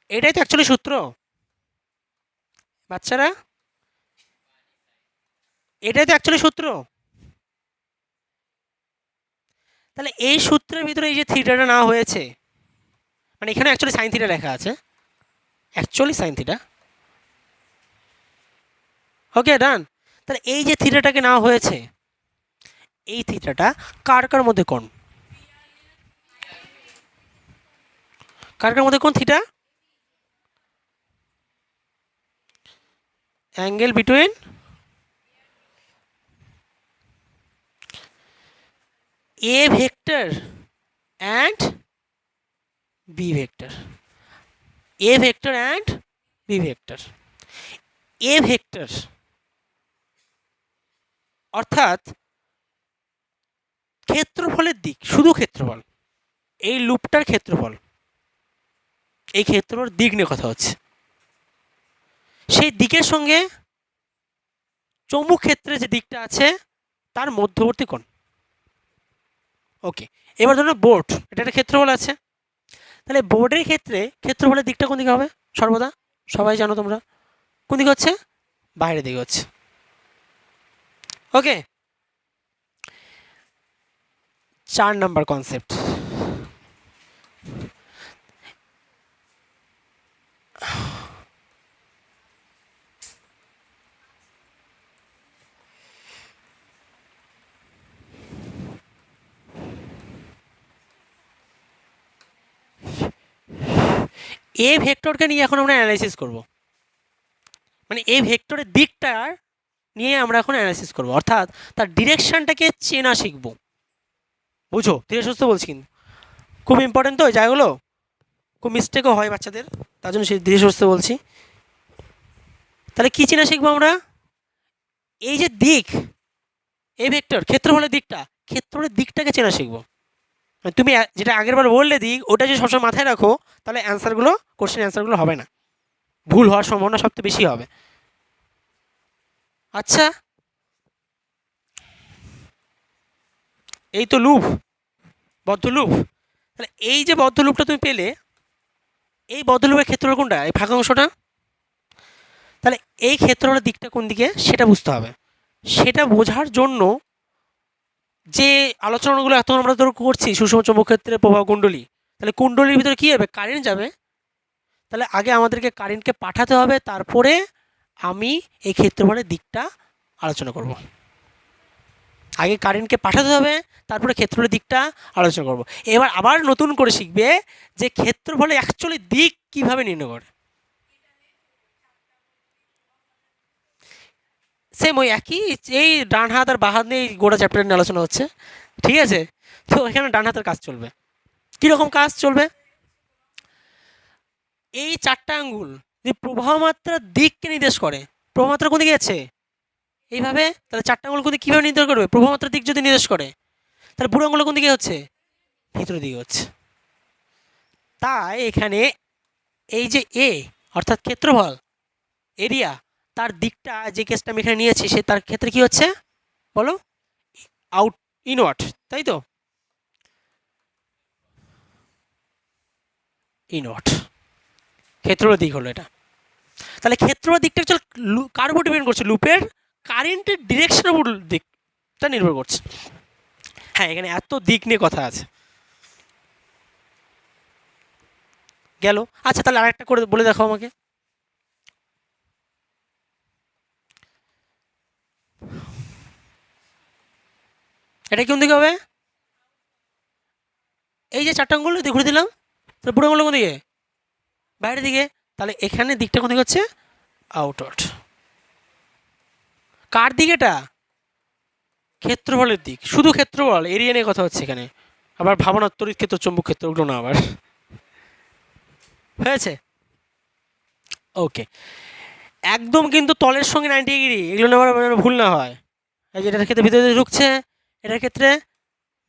এটাই তো অ্যাকচুয়ালি সূত্র বাচ্চারা, এটাই তো অ্যাকচুয়ালি সূত্র। তাহলে এই সূত্রের ভিতরে এই যে থিটাটা না হয়েছে, মানে এখানে অ্যাকচুয়ালি সাইন থিটা লেখা আছে, অ্যাকচুয়ালি সাইন থিটা। ওকে, ডান। তাহলে এই যে থিটাটাকে না হয়েছে, এই থিটাটা কার মধ্যে কোণ? কার মধ্যে কোণ? Theta, angle between A vector and B vector. A vector and B vector. A vector অর্থাৎ ক্ষেত্রফলের দিক, শুধু ক্ষেত্রফল, এই লুপটার ক্ষেত্রফল, এই ক্ষেত্রফল দিক নিয়ে কথা হচ্ছে। সেই দিকের সঙ্গে চৌম্বক ক্ষেত্রে যে দিকটা আছে তার মধ্যবর্তী কোণ। ওকে, এবার ধরুন বোর্ড, এটা একটা ক্ষেত্রফল আছে, তাহলে বোর্ডের ক্ষেত্রে ক্ষেত্রফলের দিকটা কোন দিকে হবে সর্বদা? সবাই জানো তোমরা, কোন দিকে হচ্ছে? বাইরের দিকে হচ্ছে। ওকে, 4 নাম্বার কনসেপ্ট। এ ভেক্টরকে নিয়ে এখন আমরা অ্যানালাইসিস করব, মানে এ ভেক্টরের দিকটার নিয়ে আমরা এখন অ্যানালাইসিস করব, অর্থাৎ তার ডিরেকশনটাকে চেনা শিখব। বুঝো, ধীরে সুস্থে বলছি, কিন্তু খুব ইম্পর্টেন্ট তো জায়গাগুলো, খুব মিস্টেকও হয় বাচ্চাদের, তার জন্য সেই ধীরে সুস্থে বলছি। তাহলে কী চেনা শিখবো আমরা? এই যে দিক, এই ভেক্টর ক্ষেত্রফলের দিকটা, ক্ষেত্রফলের দিকটাকে চেনা শিখবো। তুমি যেটা আগের বার বললে দিক, ওটা যদি সবসময় মাথায় রাখো তাহলে অ্যান্সারগুলো, কোশ্চেন অ্যান্সারগুলো হবে না, ভুল হওয়ার সম্ভাবনা সবচেয়ে বেশি হবে। আচ্ছা, এই তো লুপ, বদ্ধ লুপ। তাহলে এই যে বদ্ধ লুপটা তুমি পেলে, এই বদ্ধ লুপের ক্ষেত্রফল কোনটা? এই ফাঁকা অংশটা। তাহলে এই ক্ষেত্রফলের দিকটা কোন দিকে সেটা বুঝতে হবে। সেটা বোঝার জন্য যে আলোচনাগুলো এখন আমরা ধরো করছি, সুষম চৌম্বক ক্ষেত্রে প্রবাহ কুণ্ডলী, তাহলে কুণ্ডলীর ভিতরে কী হবে? কারেন্ট যাবে। তাহলে আগে আমাদেরকে কারেন্টকে পাঠাতে হবে, তারপরে আমি এই ক্ষেত্রফলের দিকটা আলোচনা করব। আগে কারেন্টকে পাঠাতে হবে, তারপরে ক্ষেত্রফলের দিকটা আলোচনা করব। এবার আবার নতুন করে শিখবে যে ক্ষেত্রফলের অ্যাকচুয়ালি দিক কিভাবে নির্ণয় করে। সেম ওই একই, এই ডান হাত আর বাঁ হাত নিয়ে গোটা চ্যাপ্টার নিয়ে আলোচনা হচ্ছে, ঠিক আছে? তো এখানে ডান হাতের কাজ চলবে। কীরকম কাজ চলবে? এই 4টা আঙ্গুল যে প্রবাহ মাত্রার দিককে নির্দেশ করে, প্রবাহ মাত্রা কোন দিকে যাচ্ছে? এইভাবে। তাহলে 4টা আঙ্গুল কোন দিকে কীভাবে নির্ধারণ করবে? প্রবাহ মাত্রার দিক যদি নির্দেশ করে, তাহলে বুড়ো আঙ্গুল কোন দিকে হচ্ছে? ভিতরের দিকে হচ্ছে। তাই এখানে এই যে এ অর্থাৎ ক্ষেত্রফল, এরিয়া, তার দিকটা যে কেসটা আমি এখানে নিয়েছি, সে তার ক্ষেত্রে কি হচ্ছে বলো? আউট, ইনওয়ার্ড, তাই তো? ইনওয়ার্ড ক্ষেত্রফলের দিক হলো এটা। তাহলে ক্ষেত্রফলের দিকটা চল কার উপর ডিপেন্ড করছে? লুপের কারেন্টের ডিরেকশনের উপর দিকটা নির্ভর করছে। হ্যাঁ, এখানে এত দিক নিয়ে কথা আছে, গেল। আচ্ছা, তাহলে আরেকটা করে বলে দেখো আমাকে। এটা কোন দিকে হবে? এই যে 4টা আঙ্গুল দিয়ে ঘুরে দিলাম, তাহলে বুড়ো আঙ্গুল কোন দিকে? বাইরের দিকে। তাহলে এখানে দিকটা কোন দিকে হচ্ছে? আউটওয়ার্ড। কার দিক এটা? ক্ষেত্রফলের দিক। শুধু ক্ষেত্রফল, এরিয়া নিয়ে কথা হচ্ছে এখানে, আবার ভাবনা তড়িৎ ক্ষেত্র, চৌম্বক ক্ষেত্র, ওগুলো না আবার। হয়েছে? ওকে, একদম কিন্তু তলের সঙ্গে 90 ডিগ্রি, এগুলো না আবার ভুল না হয়। এই যে এটার ক্ষেত্রে ভিতরে দিকে ঢুকছে, এটার ক্ষেত্রে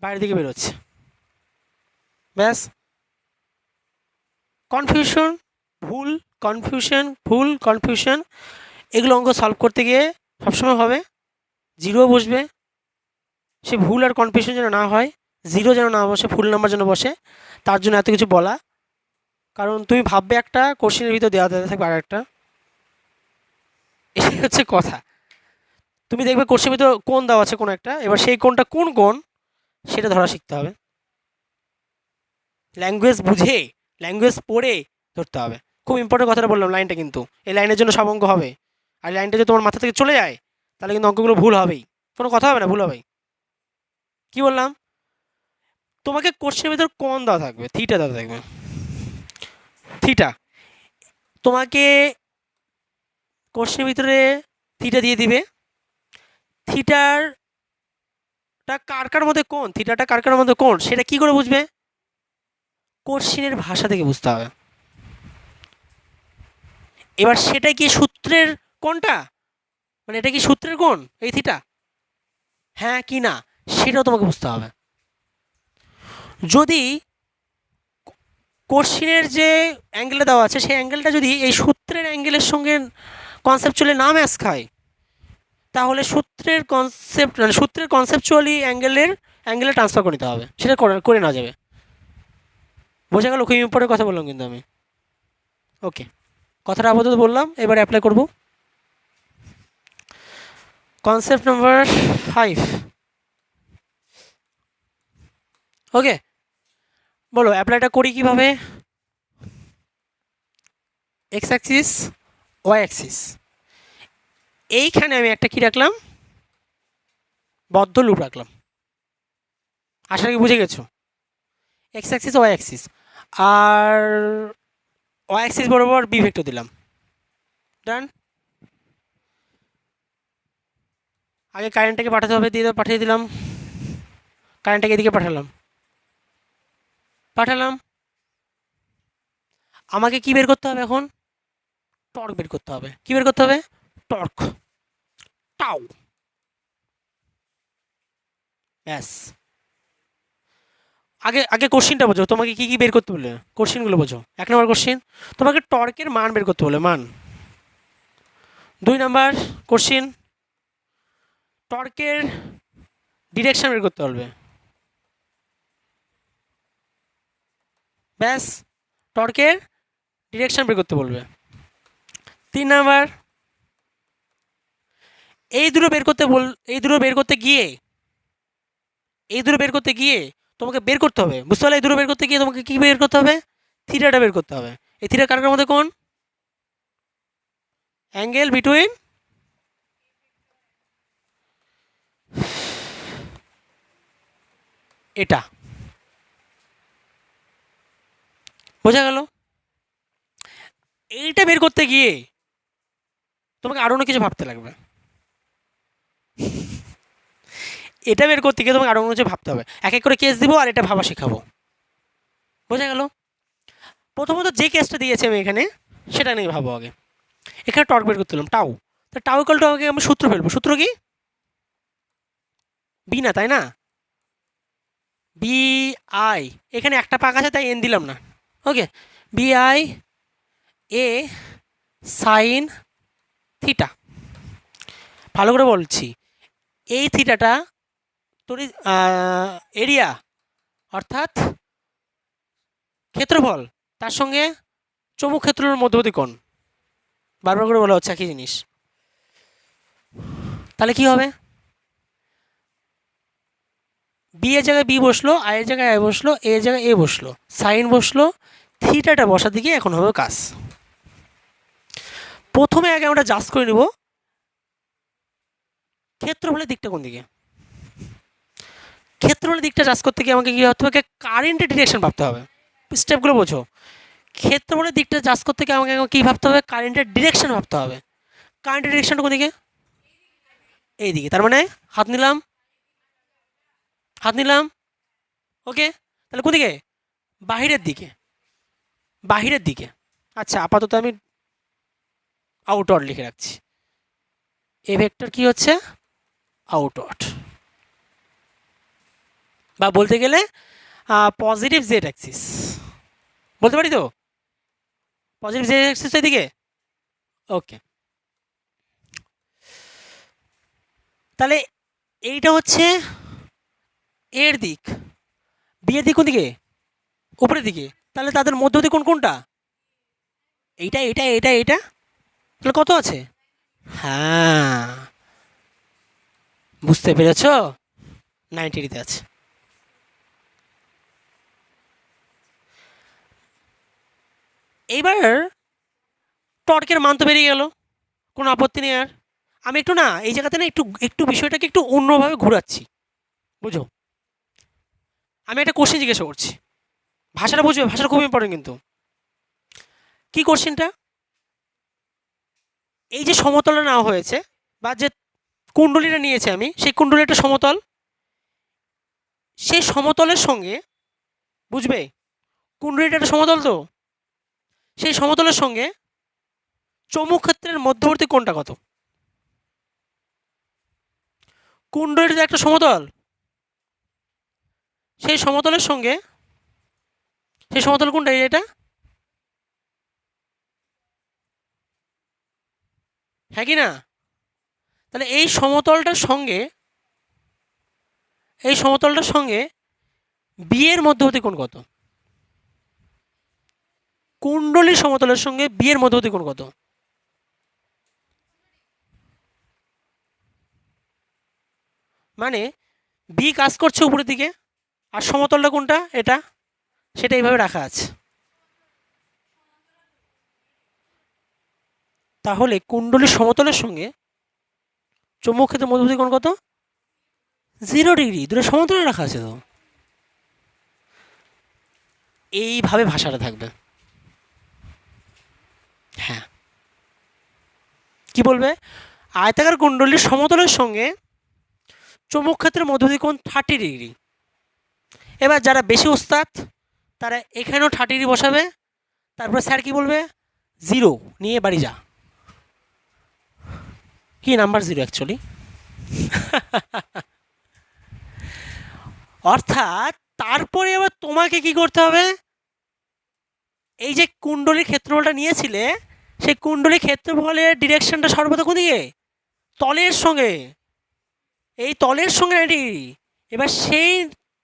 বাইরের দিকে বেরোচ্ছে, ব্যাস। কনফিউশন, ভুল, কনফিউশন, ভুল, কনফিউশন, এগুলো অঙ্ক সলভ করতে গিয়ে সবসময় হবে, জিরো বসবে। সে ভুল আর কনফিউশন যেন না হয়, জিরো যেন না বসে, ফুল নাম্বার যেন বসে, তার জন্য এত কিছু বলা। কারণ তুমি ভাববে একটা, কোশ্চেনের ভিতর দেওয়া থাকবে আর একটা, এটাই হচ্ছে কথা। তুমি দেখবে কোশ্চেনের ভিতর কোণ দেওয়া আছে কোনো একটা, এবার সেই কোণটা কোন কোণ সেটা ধরা শিখতে হবে। ল্যাঙ্গুয়েজ বুঝে, ল্যাঙ্গুয়েজ পড়ে ধরতে হবে। খুব ইম্পর্টেন্ট কথাটা বললাম, লাইনটা কিন্তু এই লাইনের জন্য সব অঙ্ক হবে। আর লাইনটা যদি তোমার মাথা থেকে চলে যায় তাহলে কিন্তু অঙ্কগুলো ভুল হবেই, কোনো কথা হবে না, ভুল হবেই। কি বললাম? তোমাকে কোশ্চেনের ভিতর কোণ দেওয়া থাকবে, থিটা দেওয়া থাকবে, থিটা। তোমাকে কোশ্চেনের ভিতরে থিটা দিয়ে দিবে। থিটারটা কার কার মধ্যে কোণ, থিটাটা কার কার মধ্যে কোণ, সেটা কি করে বুঝবে? কোশ্চেনের ভাষা থেকে বুঝতে হবে। এবার সেটা কি সূত্রের কোণটা, মানে এটা কি সূত্রের কোণ এই থিটা, হ্যাঁ কি না, সেটাও তোমাকে বুঝতে হবে। যদি কোশ্চেনের যে অ্যাঙ্গেলটা দেওয়া আছে সেই অ্যাঙ্গেলটা যদি এই সূত্রের অ্যাঙ্গেলের সঙ্গে কনসেপচুয়ালি না ম্যাচ খায়, তাহলে সূত্রের কনসেপচুয়ালি অ্যাঙ্গেলে ট্রান্সফার করে নিতে হবে, সেটা করে নেওয়া যাবে। বোঝা গেল? খুব ইম্পর্টেন্ট কথা বললাম কিন্তু আমি। ওকে, কথাটা আপাতত বললাম, এবার অ্যাপ্লাই করব। Concept number 5। ওকে, বলো অ্যাপ্লাইটা করি কিভাবে। এক্স অ্যাক্সিস, ওয়াই অ্যাক্সিস, এইখানে আমি একটা কি রাখলাম, বদ্ধ লুপ রাখলাম। আশা কি বুঝে গেছো? এক্স অ্যাক্সিস, ওয়াই অ্যাক্সিস, আর ওয়াই অ্যাক্সিস বরাবর বি ভেক্টর দিলাম। ডান। আগে কারেন্টটাকে পাঠাতে হবে, পাঠিয়ে দিলাম। কারেন্টটাকে এদিকে পাঠালাম। আমাকে কি বের করতে হবে এখন? টর্ক বের করতে হবে। কি বের করতে হবে? Torque, tau. ব্যাস। আগে কোশ্চিনটা বোঝো, তোমাকে কি কি বের করতে বলে, কোশ্চিনগুলো বোঝো। 1 নম্বর কোশ্চিন, তোমাকে টর্কের মান বের করতে বলে, মান। 2 নম্বর কোশ্চিন, টর্কের ডিরেকশন বের করতে বলবে। ব্যাস, টর্কের ডিরেকশন বের করতে বলবে। 3 নাম্বার, এই দুটো বের করতে গিয়ে তোমাকে বের করতে হবে, বুঝতে পারলে? এই দুটো বের করতে গিয়ে তোমাকে কি বের করতে হবে? থিটাটা বের করতে হবে। এই থিটা কার মধ্যে কোন? অ্যাঙ্গেল বিটুইন এটা। বোঝা গেল? এইটা বের করতে গিয়ে তোমাকে আরো অনেক কিছু ভাবতে লাগবে। এটা বের করতে গিয়ে তোমাকে আরো অনেক কিছু ভাবতে হবে। এক এক করে কেস দিব আর এটা ভাবা শেখাবো। বোঝা গেল? প্রথমত যে কেসটা দিয়েছি আমি এখানে, সেটা নিয়ে ভাবো আগে। এখানে টর্ক বের করতে হলাম, টাউ। তা টাউ ইকুয়াল টু আগে আমি সূত্র ফেলবো। সূত্র কি? বি না, তাই না? বি আই, এখানে একটা পাক আছে তাই এন দিলাম না। Okay, B I A sine theta. ভালো করে বলছি, এই থিটাটা তোর এরিয়া অর্থাৎ ক্ষেত্রফল, তার সঙ্গে চৌম্বক ক্ষেত্রের মধ্যবর্তী কোণ। বারবার করে বলা হচ্ছে একই জিনিস। তাহলে কি হবে? বি এর জায়গায় বি বসলো, আই এর জায়গায় আই বসলো, এ এর জায়গায় এ বসলো, সাইন বসলো, থিটাটা বসার দিকে এখন হবে কাজ। প্রথমে আগে আমরা জাস্ট করে নিব ক্ষেত্রফলের দিকটা কোন দিকে। ক্ষেত্রফলের দিকটা জাস্ট করতে গিয়ে আমাকে কি ভাবতে হবে? কারেন্টের ডিরেকশন ভাবতে হবে। স্টেপগুলো বোঝো। ক্ষেত্রফলের দিকটা জাস্ট করতে গিয়ে আমাকে কী ভাবতে হবে? কারেন্টের ডিরেকশন ভাবতে হবে। কারেন্টের ডিরেকশনটা কোন দিকে? এই দিকে। তার মানে হাত নিলাম। ওকে, তাহলে কোন দিকে? বাহিরের দিকে। আচ্ছা, আপাতত আমি আউটওয়ার্ড লিখে রাখছি। এ ভেক্টর কি হচ্ছে? আউটওয়ার্ড, বা বলতে গেলে পজিটিভ জেড অ্যাক্সিস বলতে পারি তো। পজিটিভ জেড অ্যাক্সিস এদিকে। ওকে, তাহলে এইটা হচ্ছে এর দিক, বি এর দিক কোন দিকে? উপরের দিকে। তাহলে তাদের মধ্যবর্তী কোন কোনটা? এইটা। তাহলে কত আছে? হ্যাঁ, বুঝতে পেরেছ? 90 ডিগ্রিতে আছে। এইবার টর্কের মান তো বেরিয়ে গেল, কোনো আপত্তি নেই আর। আমি একটু না এই জায়গাতে না একটু বিষয়টাকে একটু অন্যভাবে ঘোরাচ্ছি, বুঝো। আমি একটা কোশ্চেন জিজ্ঞাসা করছি, ভাষাটা বুঝবে, ভাষাটা খুব ইম্পর্টেন্ট কিন্তু। কি কোশ্চেনটা? এই যে সমতলটা নেওয়া হয়েছে, বা যে কুণ্ডলীটা নিয়েছে আমি, সেই কুণ্ডলীটা সমতল। সেই সমতলের সঙ্গে, বুঝবে, কুণ্ডলীটা একটা সমতল তো, সেই সমতলের সঙ্গে চৌম্বক ক্ষেত্রের মধ্যবর্তী কোণটা কত? কুণ্ডলীটা একটা সমতল, সেই সমতলের সঙ্গে, সেই সমতল কোনটা? এটা, হ্যাঁ কি না? তাহলে এই সমতলটার সঙ্গে বি এর মধ্যবর্তী কোণ কত? কুণ্ডলী সমতলের সঙ্গে বি এর মধ্যবর্তী কোণ কত? মানে বি কাজ করছে উপরের দিকে, আর সমতলটা কোনটা? এটা, সেটা এইভাবে রাখা আছে। তাহলে কুণ্ডলী সমতলের সঙ্গে চৌম্বক ক্ষেত্রের মধ্যবর্তী কোণ কত? 0 ডিগ্রি। দুটো সমতলে রাখা আছে তো। এইভাবে ভাষাটা থাকবে। হ্যাঁ, কি বলবে? আয়তাকার কুণ্ডলীর সমতলের সঙ্গে চৌম্বক ক্ষেত্রের মধ্যবর্তী কোণ 30 ডিগ্রি। এবার যারা বেশি ওস্তাদ তারা এখানেও 30 ডিগ্রি বসাবে, তারপরে স্যার কি বলবে? 0 নিয়ে বাড়ি যা। কি নাম্বার 0 অ্যাকচুয়ালি। অর্থাৎ তারপরে আবার তোমাকে কি করতে হবে? এই যে কুণ্ডলীর ক্ষেত্রফলটা নিয়েছিলে, সেই কুণ্ডলীর ক্ষেত্রফলের ডিরেকশনটা সর্বদা কোন দিকে? তলের সঙ্গে। এই তলের সঙ্গে 90 ডিগ্রি। এবার সেই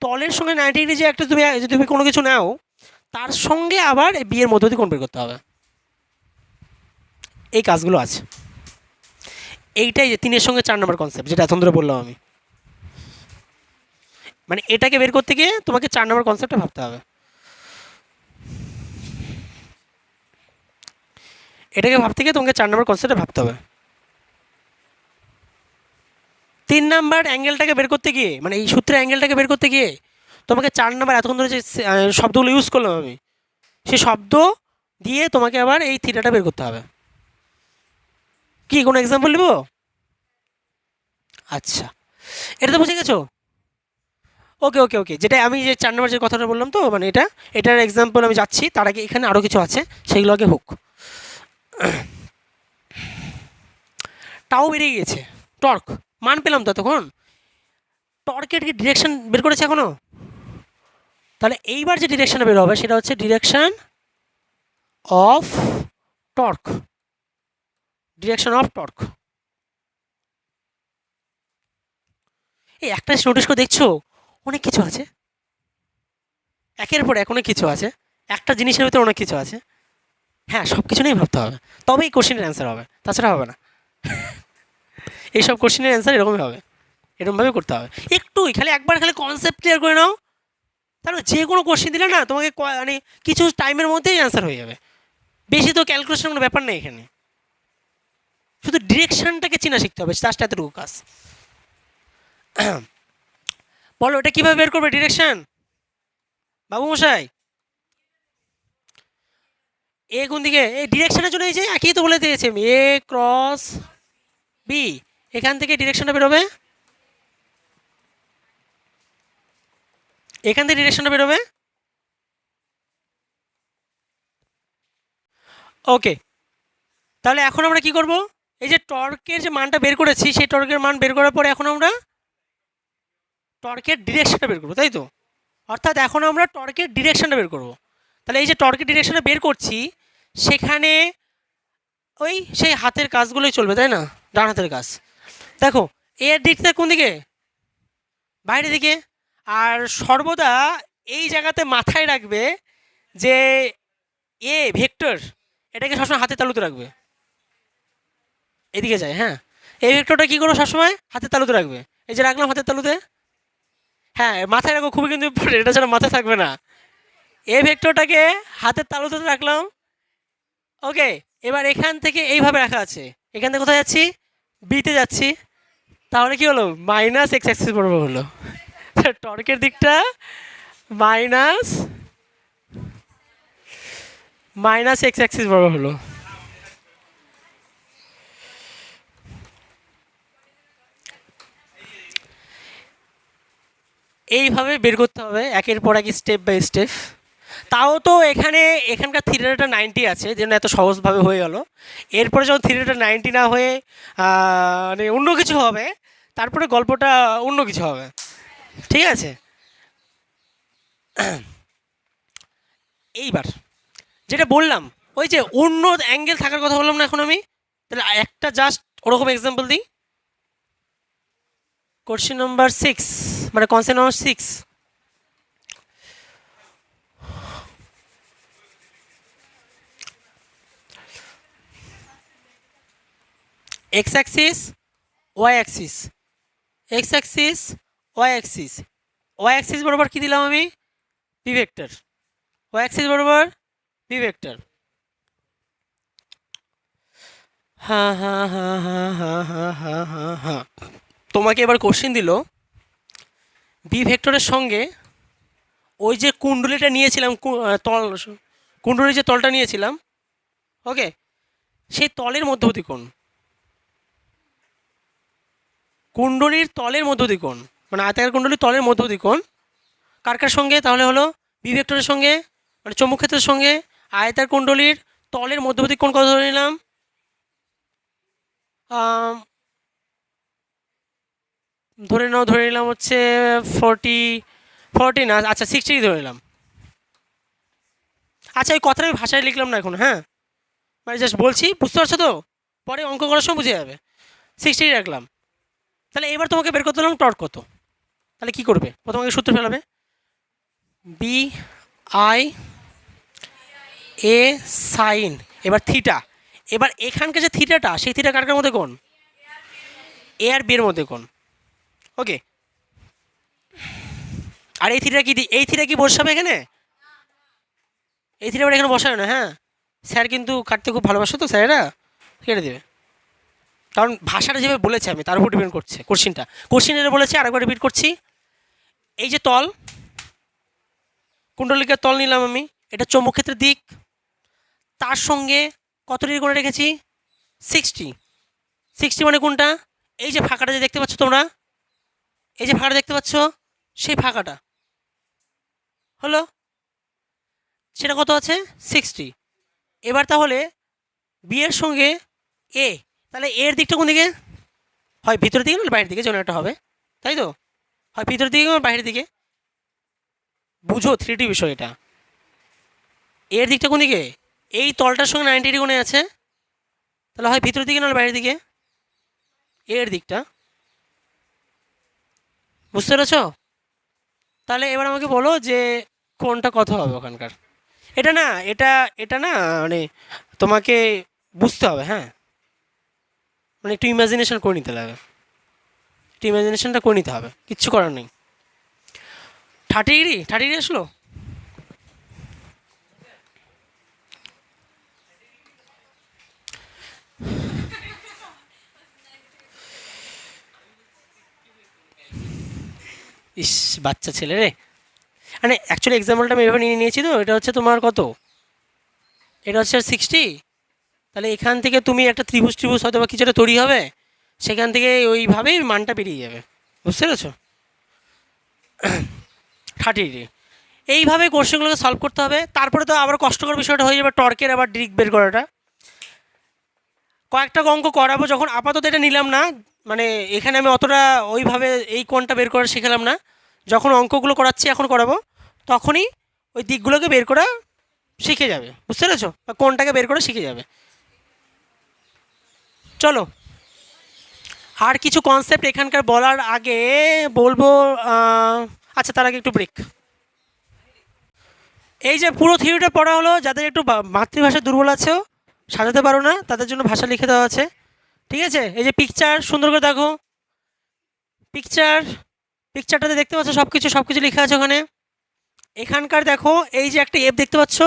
তলের সঙ্গে 90 ডিগ্রি যে একটা তুমি কোনো কিছু নাও, তার সঙ্গে আবার বিয়ের মধ্য দিয়ে কোণ বের করতে হবে। এই কাজগুলো আছে। এইটাই যে 3-এর সঙ্গে 4 নম্বর কনসেপ্ট, যেটা এতক্ষণ ধরে বললাম আমি। মানে এটাকে বের করতে গিয়ে তোমাকে 4 নম্বর কনসেপ্টটা ভাবতে হবে। এটাকে ভাবতে গিয়ে তোমাকে 4 নম্বর কনসেপ্টটা ভাবতে হবে। 3 নাম্বার অ্যাঙ্গেলটাকে বের করতে গিয়ে, মানে এই সূত্রের অ্যাঙ্গেলটাকে বের করতে গিয়ে তোমাকে 4 নাম্বার এতক্ষণ ধরে যে শব্দগুলো ইউজ করলাম আমি, সেই শব্দ দিয়ে তোমাকে আবার এই থিটাটা বের করতে হবে। কি কোনো এক্সাম্পল নেব? আচ্ছা, এটা তো বুঝে গেছো? ওকে ওকে ওকে, যেটা আমি যে 4 নম্বর যে কথাটা বললাম, তো মানে এটার এক্সাম্পল আমি যাচ্ছি। তার আগে এখানে আরও কিছু আছে, সেগুলো আগে হোক। টাও বেরিয়ে গিয়েছে, টর্ক মান পেলাম তো তখন। টর্কের কি ডিরেকশন বের করেছে এখনো? তাহলে এইবার যে ডিরেকশনটা বের হবে সেটা হচ্ছে direction of torque. Direction of torque. এই একটা নোটিস করে দেখছো, অনেক কিছু আছে, একের পর এক অনেক কিছু আছে, একটা জিনিসের ভিতরে অনেক কিছু আছে। হ্যাঁ, সব কিছু নিয়েই ভাবতে হবে, তবেই কোশ্চেনের অ্যান্সার হবে, তাছাড়া হবে না। এইসব কোশ্চেনের অ্যান্সার এরকমই হবে, এরকমভাবে করতে হবে। একটু খালি একবার খালি কনসেপ্ট ক্লিয়ার করে নাও, তাহলে যে কোনো কোশ্চেন দিলে না তোমাকে মানে কিছু টাইমের মধ্যেই অ্যান্সার হয়ে যাবে। বেশি তো ক্যালকুলেশনের কোনো ব্যাপার নেই এখানে, শুধু ডিরেকশনটাকে চেনা শিখতে হবে, জাস্ট এতটুকু কাজ। বলো এটা কীভাবে বের করবে ডিরেকশন বাবু মশাই? এ কোন দিকে? এই ডিরেকশনের জন্য এই যে একই তো বলে দিয়েছি আমি, এ ক্রস বি, এখান থেকে ডিরেকশনটা বেরোবে, এখান থেকে ডিরেকশনটা বেরোবে। ওকে, তাহলে এখন আমরা কি করব? এই যে টর্কের যে মানটা বের করেছি, সেই টর্কের মান বের করার পরে এখন আমরা টর্কের ডিরেকশনটা বের করবো, তাই তো? অর্থাৎ এখন আমরা টর্কের ডিরেকশনটা বের করব। তাহলে এই যে টর্কের ডিরেকশনটা বের করছি, সেখানে ওই সেই হাতের কাজগুলোই চলবে, তাই না? ডান হাতের কাজ। দেখো এর দিকটা কোন দিকে? বাইরের দিকে। আর সর্বদা এই জায়গাতে মাথায় রাখবে যে এ ভেক্টর, এটাকে সবসময় হাতের তালুতে রাখবে, এদিকে যায়। হ্যাঁ, এই ভেক্টরটা কী করবো? সবসময় হাতের তালুতে রাখবে। এই যে রাখলাম হাতের তালুতে, হ্যাঁ মাথায় রাখো, খুবই কিন্তু ইম্পর্টেন্ট, এটা ছাড়া মাথায় থাকবে না। এ ভেক্টরটাকে হাতের তালুতে রাখলাম। ওকে, এবার এখান থেকে এইভাবে রাখা আছে, এখান থেকে কোথায় যাচ্ছি? বিতে যাচ্ছি। তাহলে কি হলো? মাইনাস এক্স অ্যাক্সিস বরাবর হলো। টর্কের দিকটা মাইনাস এক্স অ্যাক্সিস বরাবর হলো। এইভাবে বের করতে হবে একের পর এক, স্টেপ বাই স্টেপ। তাও তো এখানকার থিটাটা 90 আছে, যেন এত সহজভাবে হয়ে গেল। এরপরে যখন থিটাটা 90 না হয়ে মানে অন্য কিছু হবে, তারপরে গল্পটা অন্য কিছু হবে, ঠিক আছে? এইবার যেটা বললাম, ওই যে অন্য অ্যাঙ্গেল থাকার কথা বললাম না এখন আমি, তাহলে একটা জাস্ট ওরকম এক্সাম্পল দিই। কোশ্চেন নাম্বার 6 মানে concept number 6। X axis, Y axis, X axis, Y axis. Y axis বরাবর কী দিলাম আমি? P vector. ওয়াই অ্যাক্সিস বরাবর পি ভেক্টর। হ্যাঁ হ্যাঁ হ্যাঁ হ্যাঁ হ্যাঁ হ্যাঁ হ্যাঁ হ্যাঁ হ্যাঁ। তোমাকে এবার কোশ্চেন দিল বি ভেক্টরের সঙ্গে ওই যে কুণ্ডলিটা নিয়েছিলাম, তল, কুণ্ডলির যে তলটা নিয়েছিলাম, ওকে, সেই তলের মধ্যবর্তী কোণ, কুণ্ডলীর তলের মধ্যবর্তী কোণ, মানে আয়তাকার কুণ্ডলীর তলের মধ্যবর্তী কোণ কার কার সঙ্গে? তাহলে হলো বি ভেক্টরের সঙ্গে, মানে চৌম্বক ক্ষেত্রের সঙ্গে আয়তার কুণ্ডলীর তলের মধ্যবর্তী কোণ কত ধরে নিলাম? ধরে নিলাম হচ্ছে 40 না, আচ্ছা 60 ধরে নিলাম। আচ্ছা ওই কথাটা আমি ভাষায় লিখলাম না এখন, হ্যাঁ, মানে জাস্ট বলছি, বুঝতে পারছো তো? পরে অঙ্ক করার সময় বুঝে যাবে। 60 রাখলাম। তাহলে এবার তোমাকে বের করতে হলাম টর্ক কত। তাহলে কি করবে? প্রথমে সূত্র ফেলাবে, বি আই এ সাইন, এবার থিটা। এবার এখানকার যে থিটাটা, সেই থিটা কার কার মধ্যে কোণ? এ আর বি এর মধ্যে কোণ, ওকে। আর এই থিটা কি, এই থিটা কি বসাবে এখানে? এই থিটা এখানে বসাবে না, হ্যাঁ। স্যার কিন্তু কাটতে খুব ভালোবাসো তো স্যারেরা, কেটে দেবে। কারণ ভাষাটা যেভাবে বলেছে আমি তার উপর ডিপেন্ড করছে কোশ্চিনটা। কোশ্চিন এটা বলেছে, আরেকবার রিপিট করছি। এই যে তল, কুণ্ডলিকার তল নিলাম আমি, এটা চৌম্বক ক্ষেত্রের দিক, তার সঙ্গে কত ডিগ্রি করে রেখেছি? 60। 60 মানে কোনটা? এই যে ফাঁকাটা যে দেখতে পাচ্ছ তোমরা, এই যে ফাঁকাটা দেখতে পাচ্ছ, সেই ফাঁকাটা হলো, সেটা কত আছে? 60। এবার তাহলে বি এর সঙ্গে এ, তাহলে এর দিকটা কোন দিকে? হয় ভিতরের দিকে না বাইরের দিকে, যেন একটা হবে, তাই তো? হয় ভিতরের দিকে না বাইরের দিকে। বুঝো 3D বিষয় এটা। এর দিকটা কোন দিকে? এই তলটার সঙ্গে 90 ডিগ্রি কোণে আছে, তাহলে হয় ভিতরের দিকে না বাইরের দিকে, এর দিকটা। বুঝতে পেরেছ? তাহলে এবার আমাকে বলো যে কোনটা কত হবে ওখানকার। এটা না, এটা না, মানে তোমাকে বুঝতে হবে, হ্যাঁ, মানে একটু ইমাজিনেশন করে নিতে লাগে, একটু ইমাজিনেশনটা করে নিতে হবে, কিচ্ছু করার নেই। 30 ডিগ্রি আসলো। ইস, বাচ্চা ছেলে রে। মানে অ্যাকচুয়ালি এক্সাম্পলটা আমি এভাবে নিয়ে নিয়েছি তো, এটা হচ্ছে তোমার কত, এটা হচ্ছে 60। তাহলে এখান থেকে তুমি একটা ত্রিভুজ হয়তো বা কিছুটা তৈরি হবে, সেখান থেকে ওইভাবেই মানটা বেরিয়ে যাবে। বুঝতে পেরেছ? 30 ডিগ্রি। এইভাবে কোশ্চেনগুলোকে সলভ করতে হবে। তারপরে তো আবার কষ্টকর বিষয়টা হয়ে যাবে টর্কের আবার দিক বের করাটা। কয়েকটা অঙ্ক করাবো যখন, আপাতত এটা নিলাম না, মানে এখানে আমি অতটা ওইভাবে এই কোণটা বের করা শেখালাম না। যখন অঙ্কগুলো করাচ্ছি এখন করাবো, তখনই ওই দিকগুলোকে বের করা শিখে যাবে। বুঝতে পেরেছো? বা কোণটাকে বের করে শিখে যাবে। চলো, আর কিছু কনসেপ্ট এখানকার বলার আগে বলবো, আচ্ছা তার আগে একটু ব্রেক। এই যে পুরো থিওরিটা পড়া হলো, যাদের একটু মাতৃভাষা দুর্বল আছেও, সাজাতে পারো না, তাদের জন্য ভাষা লিখে দেওয়া আছে, ঠিক আছে? এই যে পিকচার, সুন্দর করে দেখো পিকচারটাতে দেখতে পাচ্ছ সব কিছু লেখা আছে ওখানে। এখানকার দেখো, এই যে একটা এফ দেখতে পাচ্ছ,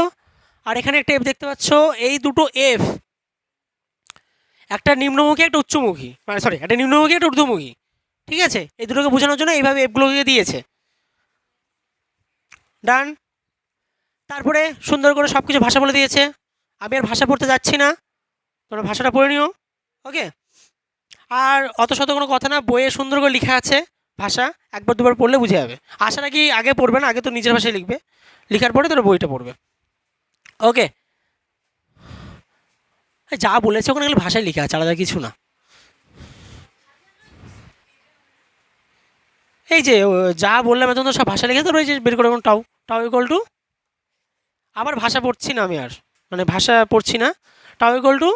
আর এখানে একটা এফ দেখতে পাচ্ছ, এই দুটো এফ, একটা নিম্নমুখী একটা উচ্চমুখী, মানে সরি, একটা নিম্নমুখী একটা ঊর্ধ্বমুখী, ঠিক আছে? এই দুটোকে বোঝানোর জন্য এইভাবে এফগুলোকে দিয়েছে। ডান। তারপরে সুন্দর করে সব কিছু ভাষা বলে দিয়েছে, আমি আর ভাষা পড়তে যাচ্ছি না, তোমরা ভাষাটা পড়ে নিও, ওকে? আর অত শত কোনো কথা না, বইয়ে সুন্দর করে লেখা আছে ভাষা, একবার দুবার পড়লে বুঝে যাবে। আশা নাকি আগে পড়বে না, আগে তো নিজের ভাষায় লিখবে, লেখার পরে তোরা বইটা পড়বে, ওকে? যা বলেছে ওখানে গেলে ভাষায় লেখা আছে, আলাদা কিছু না। এই যে যা বললাম এখন তো সব ভাষা লিখে, তারপরে এই যে বের করে টাউ, টাউ ইকুয়াল টু, আবার ভাষা পড়ছি না আমি আর, মানে ভাষা পড়ছি না, টাউ ইকুয়াল টু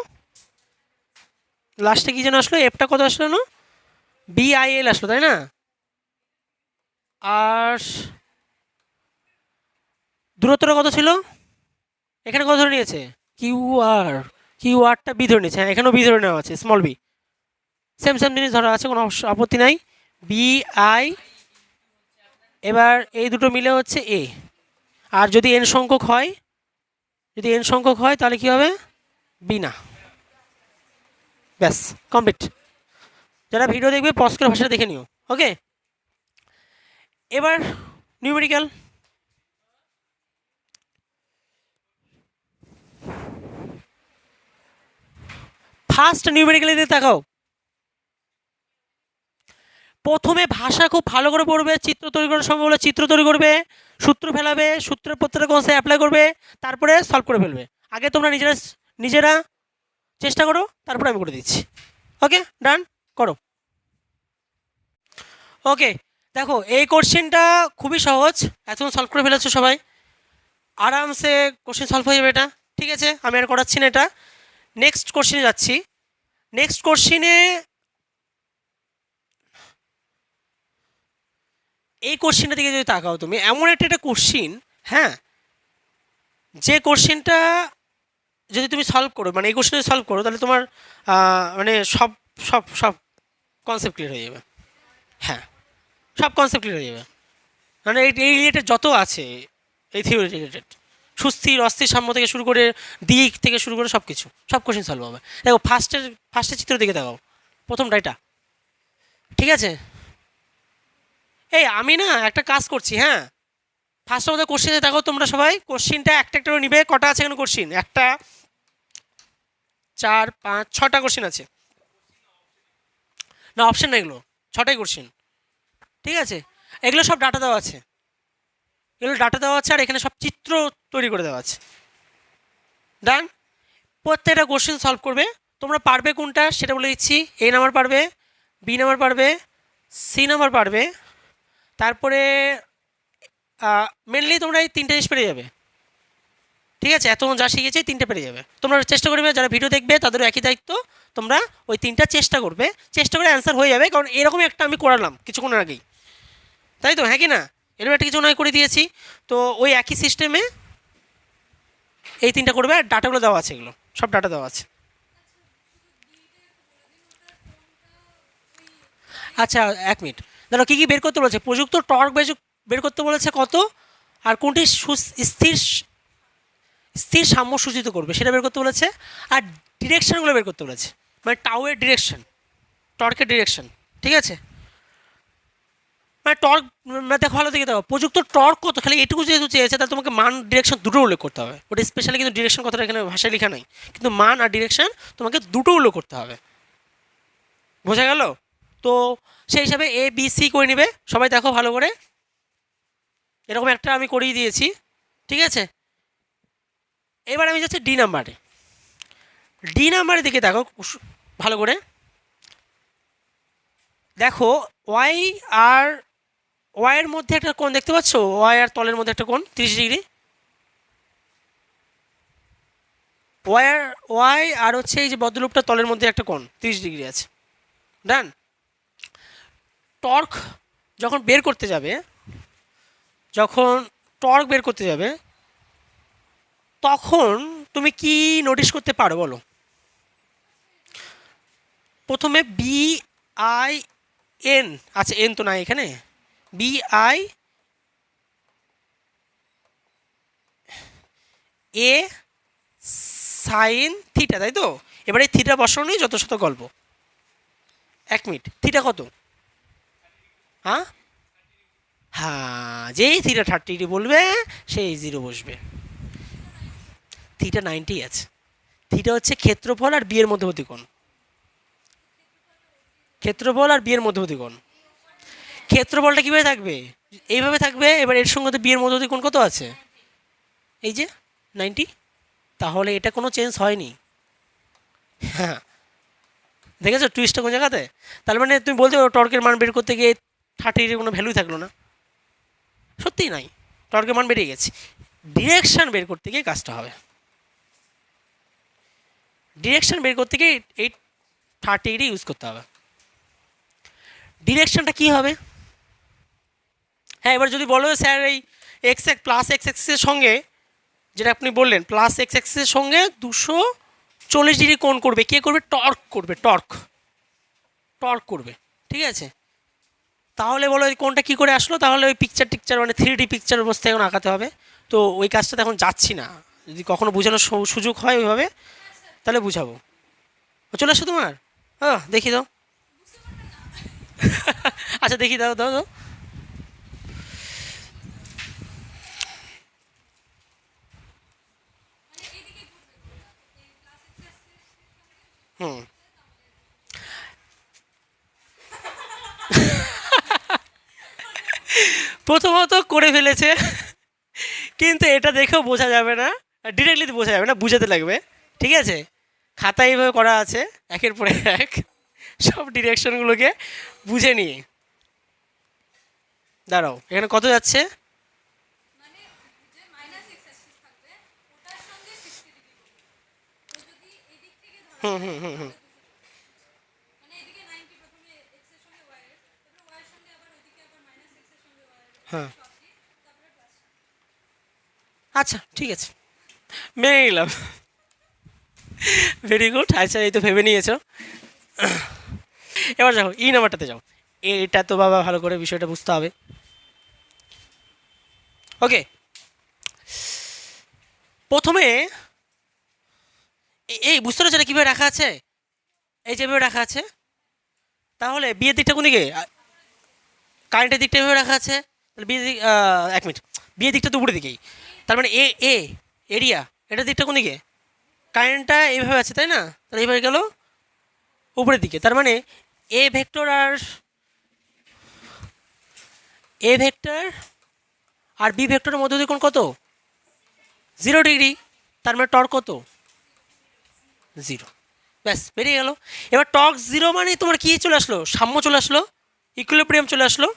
লাস্টে কী যেন আসলো, এফটা কত আসলো না, BIL আসলো, তাই না? আর দূরত্বটা কত ছিল, এখানে কত ধরে নিয়েছে, কিউ আরটা বি ধরে নিয়েছে, হ্যাঁ এখানেও বি ধরে নেওয়া আছে, স্মল বি, সেম সেম জিনিস ধরা আছে, কোনো আপত্তি নাই। বি আই, এবার এই দুটো মিলে হচ্ছে এ, আর যদি এন সংখ্যক হয়, তাহলে কি হবে, বি না। ব্যাস, কমপ্লিট। যারা ভিডিও দেখবে পজ করে ভাষাটা দেখে নিও, ওকে। এবার নিউমেরিক্যাল, ফার্স্ট নিউমেরিক্যাল দিকে তাকাও। প্রথমে ভাষা খুব ভালো করে পড়বে, চিত্র তৈরি করার সময় বলে চিত্র তৈরি করবে, সূত্র ফেলাবে, সূত্রের প্রত্যেকটা কনসেপ্ট অ্যাপ্লাই করবে, তারপরে সলভ করে ফেলবে। আগে তোমরা নিজেরা চেষ্টা করো, তারপরে আমি করে দিচ্ছি, ওকে ডান করো। ওকে, দেখো এই কোশ্চেনটা খুবই সহজ, এখন সলভ করে ফেলেছো সবাই, আরামসে কোশ্চেন সলভ হয়ে যাবে এটা, ঠিক আছে, আমি আর করাচ্ছি না এটা। নেক্সট কোশ্চেনে যাচ্ছি। নেক্সট কোশ্চেনে এই কোশ্চেনটা দিকে যদি তাকাও তুমি, এমন একটা কোশ্চেন, হ্যাঁ, যে কোশ্চেনটা যদি তুমি সলভ করো, মানে এই কোশ্চেন সলভ করো, তাহলে তোমার মানে সব সব সব কনসেপ্ট ক্লিয়ার হয়ে যাবে। হ্যাঁ, সব কনসেপ্ট ক্লিয়ার হয়ে যাবে, মানে এই রিলেটেড যত আছে, এই থিওরি রিলেটেড, সুস্থির অস্থির সাম্য থেকে শুরু করে দিক থেকে শুরু করে সব কিছু, সব কোশ্চেন সলভ হবে। দেখো ফার্স্টের চিত্র দিকে দেখাও, প্রথমটা এটা, ঠিক আছে। এই আমি না একটা কাজ করছি, হ্যাঁ, ফার্স্ট আমাদের কোশ্চেনে দেখো তোমরা সবাই, কোশ্চেনটা একটা একটা করে নিবে, কটা আছে এখানে কোশ্চেন, একটা 4 5 6টা কোশ্চেন আছে, না অপশন না, এগুলো 6টাই কোশ্চেন, ঠিক আছে। এগুলো সব ডাটা দেওয়া আছে, আর এখানে সব চিত্র তৈরি করে দেওয়া আছে, ডান। প্রত্যেকটা কোশ্চেন সলভ করবে, তোমরা পারবে কোনটা সেটা বলে দিচ্ছি। এ নাম্বার পারবে, বি নাম্বার পারবে, সি নাম্বার পারবে, তারপরে মেনলি তোমরা এই 3টে জিনিস পেরে যাবে, ঠিক আছে। এতক্ষণ যা শিখেছি 3টে পেরে যাবে, তোমরা চেষ্টা করবে, যারা ভিডিও দেখবে তাদেরও একই দায়িত্ব, তোমরা ওই 3টা চেষ্টা করবে, চেষ্টা করে অ্যান্সার হয়ে যাবে, কারণ এরকম একটা আমি করালাম কিছুক্ষণ আগেই, তাই তো, হ্যাঁ কি না, এরকম একটা কিছু নয় করে দিয়েছি, তো ওই একই সিস্টেমে এই 3টা করবে, আর ডাটাগুলো দেওয়া আছে, এগুলো সব ডাটা দেওয়া আছে। আচ্ছা 1 মিনিট, ধরো কী কী বের করতে বলেছে, প্রযুক্ত টর্ক বের করতে বলেছে কত, আর কোনটি স্থির স্থির সাম্য সূচিত করবে সেটা বের করতে বলেছে, আর ডিরেকশানগুলো বের করতে বলেছে, মানে টাউয়ের ডিরেকশন, টর্কের ডিরেকশন, ঠিক আছে। মানে টর্ক, মানে দেখো ভালো দিকে দেখো, প্রযুক্ত টর্ক কত, খালি এটুকু যেহেতু চেয়েছে, তাহলে তোমাকে মান ডিরেকশন দুটো উল্লেখ করতে হবে, ওটা স্পেশালি কিন্তু ডিরেকশন কথাটা এখানে ভাষায় লেখা নাই, কিন্তু মান আর ডিরেকশন তোমাকে দুটো উল্লেখ করতে হবে, বোঝা গেল। তো সেই হিসাবে এ বি সি করে নিবে সবাই, দেখো ভালো করে, এরকম একটা আমি করিয়ে দিয়েছি, ঠিক আছে। এবার আমি যাচ্ছি ডি নাম্বারের দিকে দেখো ভালো করে, দেখো ওয়াই আর ওয়াইয়ের মধ্যে একটা কোণ দেখতে পাচ্ছ, ওয়াই আর তলের মধ্যে একটা কোণ 30 ডিগ্রি, ওয়াই আর হচ্ছে এই যে বদ্ধলূপটা তলের মধ্যে একটা কোণ 30 ডিগ্রি আছে, ডান। টর্ক যখন বের করতে যাবে, তখন তুমি কি নোটিশ করতে পারো বলো। প্রথমে বি আই এন, আচ্ছা এন তো নাই এখানে, B I A sine theta, তাই তো। এবারে এই থিটা বসানো নিয়ে যত শত গল্প। 1 মিনিট, থিটা কত, হ্যাঁ হ্যাঁ, যেই থিটা 30 বলবে সেই 0 বসবে, থিটা 90 আছে। থিটা হচ্ছে ক্ষেত্রফল আর বিয়ের মধ্যবর্তী কোণ, ক্ষেত্রফলটা কীভাবে থাকবে, এইভাবে থাকবে, এবার এর সঙ্গে তো বিয়ের মধ্যবর্তী কোণ কত আছে, এই যে 90, তাহলে এটা কোনো চেঞ্জ হয়নি, হ্যাঁ দেখেছো টুইস্টটা কোন জায়গাতে। তার মানে তুমি বলতে পারো টর্কের মান বের করতে গিয়ে 30 কোনো ভ্যালুই থাকলো না, সত্যিই নাই, টর্কের মান বেরিয়ে গেছে। ডিরেকশান বের করতে গিয়ে কাজটা হবে, ডিরেকশান বের করতে গিয়ে এই 30 ইউজ করতে হবে। ডিরেকশানটা কী হবে, হ্যাঁ, এবার যদি বলো স্যার এই এক্স এক প্লাস এক্স এক্সের সঙ্গে, যেটা আপনি বললেন প্লাস এক্স এক্সের সঙ্গে 240 ডিগ্রি কোণ করবে, কে করবে? টর্ক করবে, টর্ক টর্ক করবে, ঠিক আছে। তাহলে বলো এই কোণটা কী করে আসলো? তাহলে ওই পিকচার টিকচার মানে 3D পিকচার অবস্থায় এখন আঁকাতে হবে। তো ওই কাজটাতে এখন যাচ্ছি না, যদি কখনো বোঝানোর সুযোগ হয় ওইভাবে তাহলে বুঝাবো। চলে আসো তোমার, হ্যাঁ দেখি দাও। আচ্ছা দেখি, দাও দাও দাও। হুম, প্রথমত করে ফেলেছে, কিন্তু এটা দেখেও বোঝা যাবে না, ডিরেক্টলি বোঝা যাবে না, বুঝাতে লাগবে, ঠিক আছে। খাতায় এইভাবে করা আছে একের পরে এক সব ডিরেকশনগুলোকে বুঝে নিয়ে। দাঁড়াও, এখানে কত যাচ্ছে? হুম হুম হুম হুম, হ্যাঁ আচ্ছা ঠিক আছে, মেনে নিলাম। ভেরি গুড, আচ্ছা এই তো ভেবে নিয়েছো। এবার যাও ই নাম্বারটাতে যাও। এটা তো বাবা ভালো করে বিষয়টা বুঝতে হবে। ওকে, প্রথমে এই বুঝতে পারছো এটা কীভাবে রাখা আছে? এই যেভাবে রাখা আছে, তাহলে বিয়ের দিকটা কোন দিকে? কারেন্টের দিকটা এভাবে রাখা আছে, তাহলে বিয়ের দিক, এক মিনিট, বিয়ের দিকটা তো উপরের দিকেই, তার মানে এ এ এরিয়া, এটার দিকটা কোন দিকে? কারেন্টটা এইভাবে আছে তাই না, তাহলে এইভাবে গেল উপরের দিকে, তার মানে এ ভেক্টর আর এ ভেক্টর আর বি ভেক্টরের মধ্যে দিয়ে কোণ কত? 0 ডিগ্রি, তার মানে টর্ক কত? 0। ব্যাস বেরিয়ে গেল। এবার টর্ক 0 মানে তোমার কী চলে আসলো? সাম্য চলে আসলো, ইকুইলিব্রিয়াম চলে আসলো।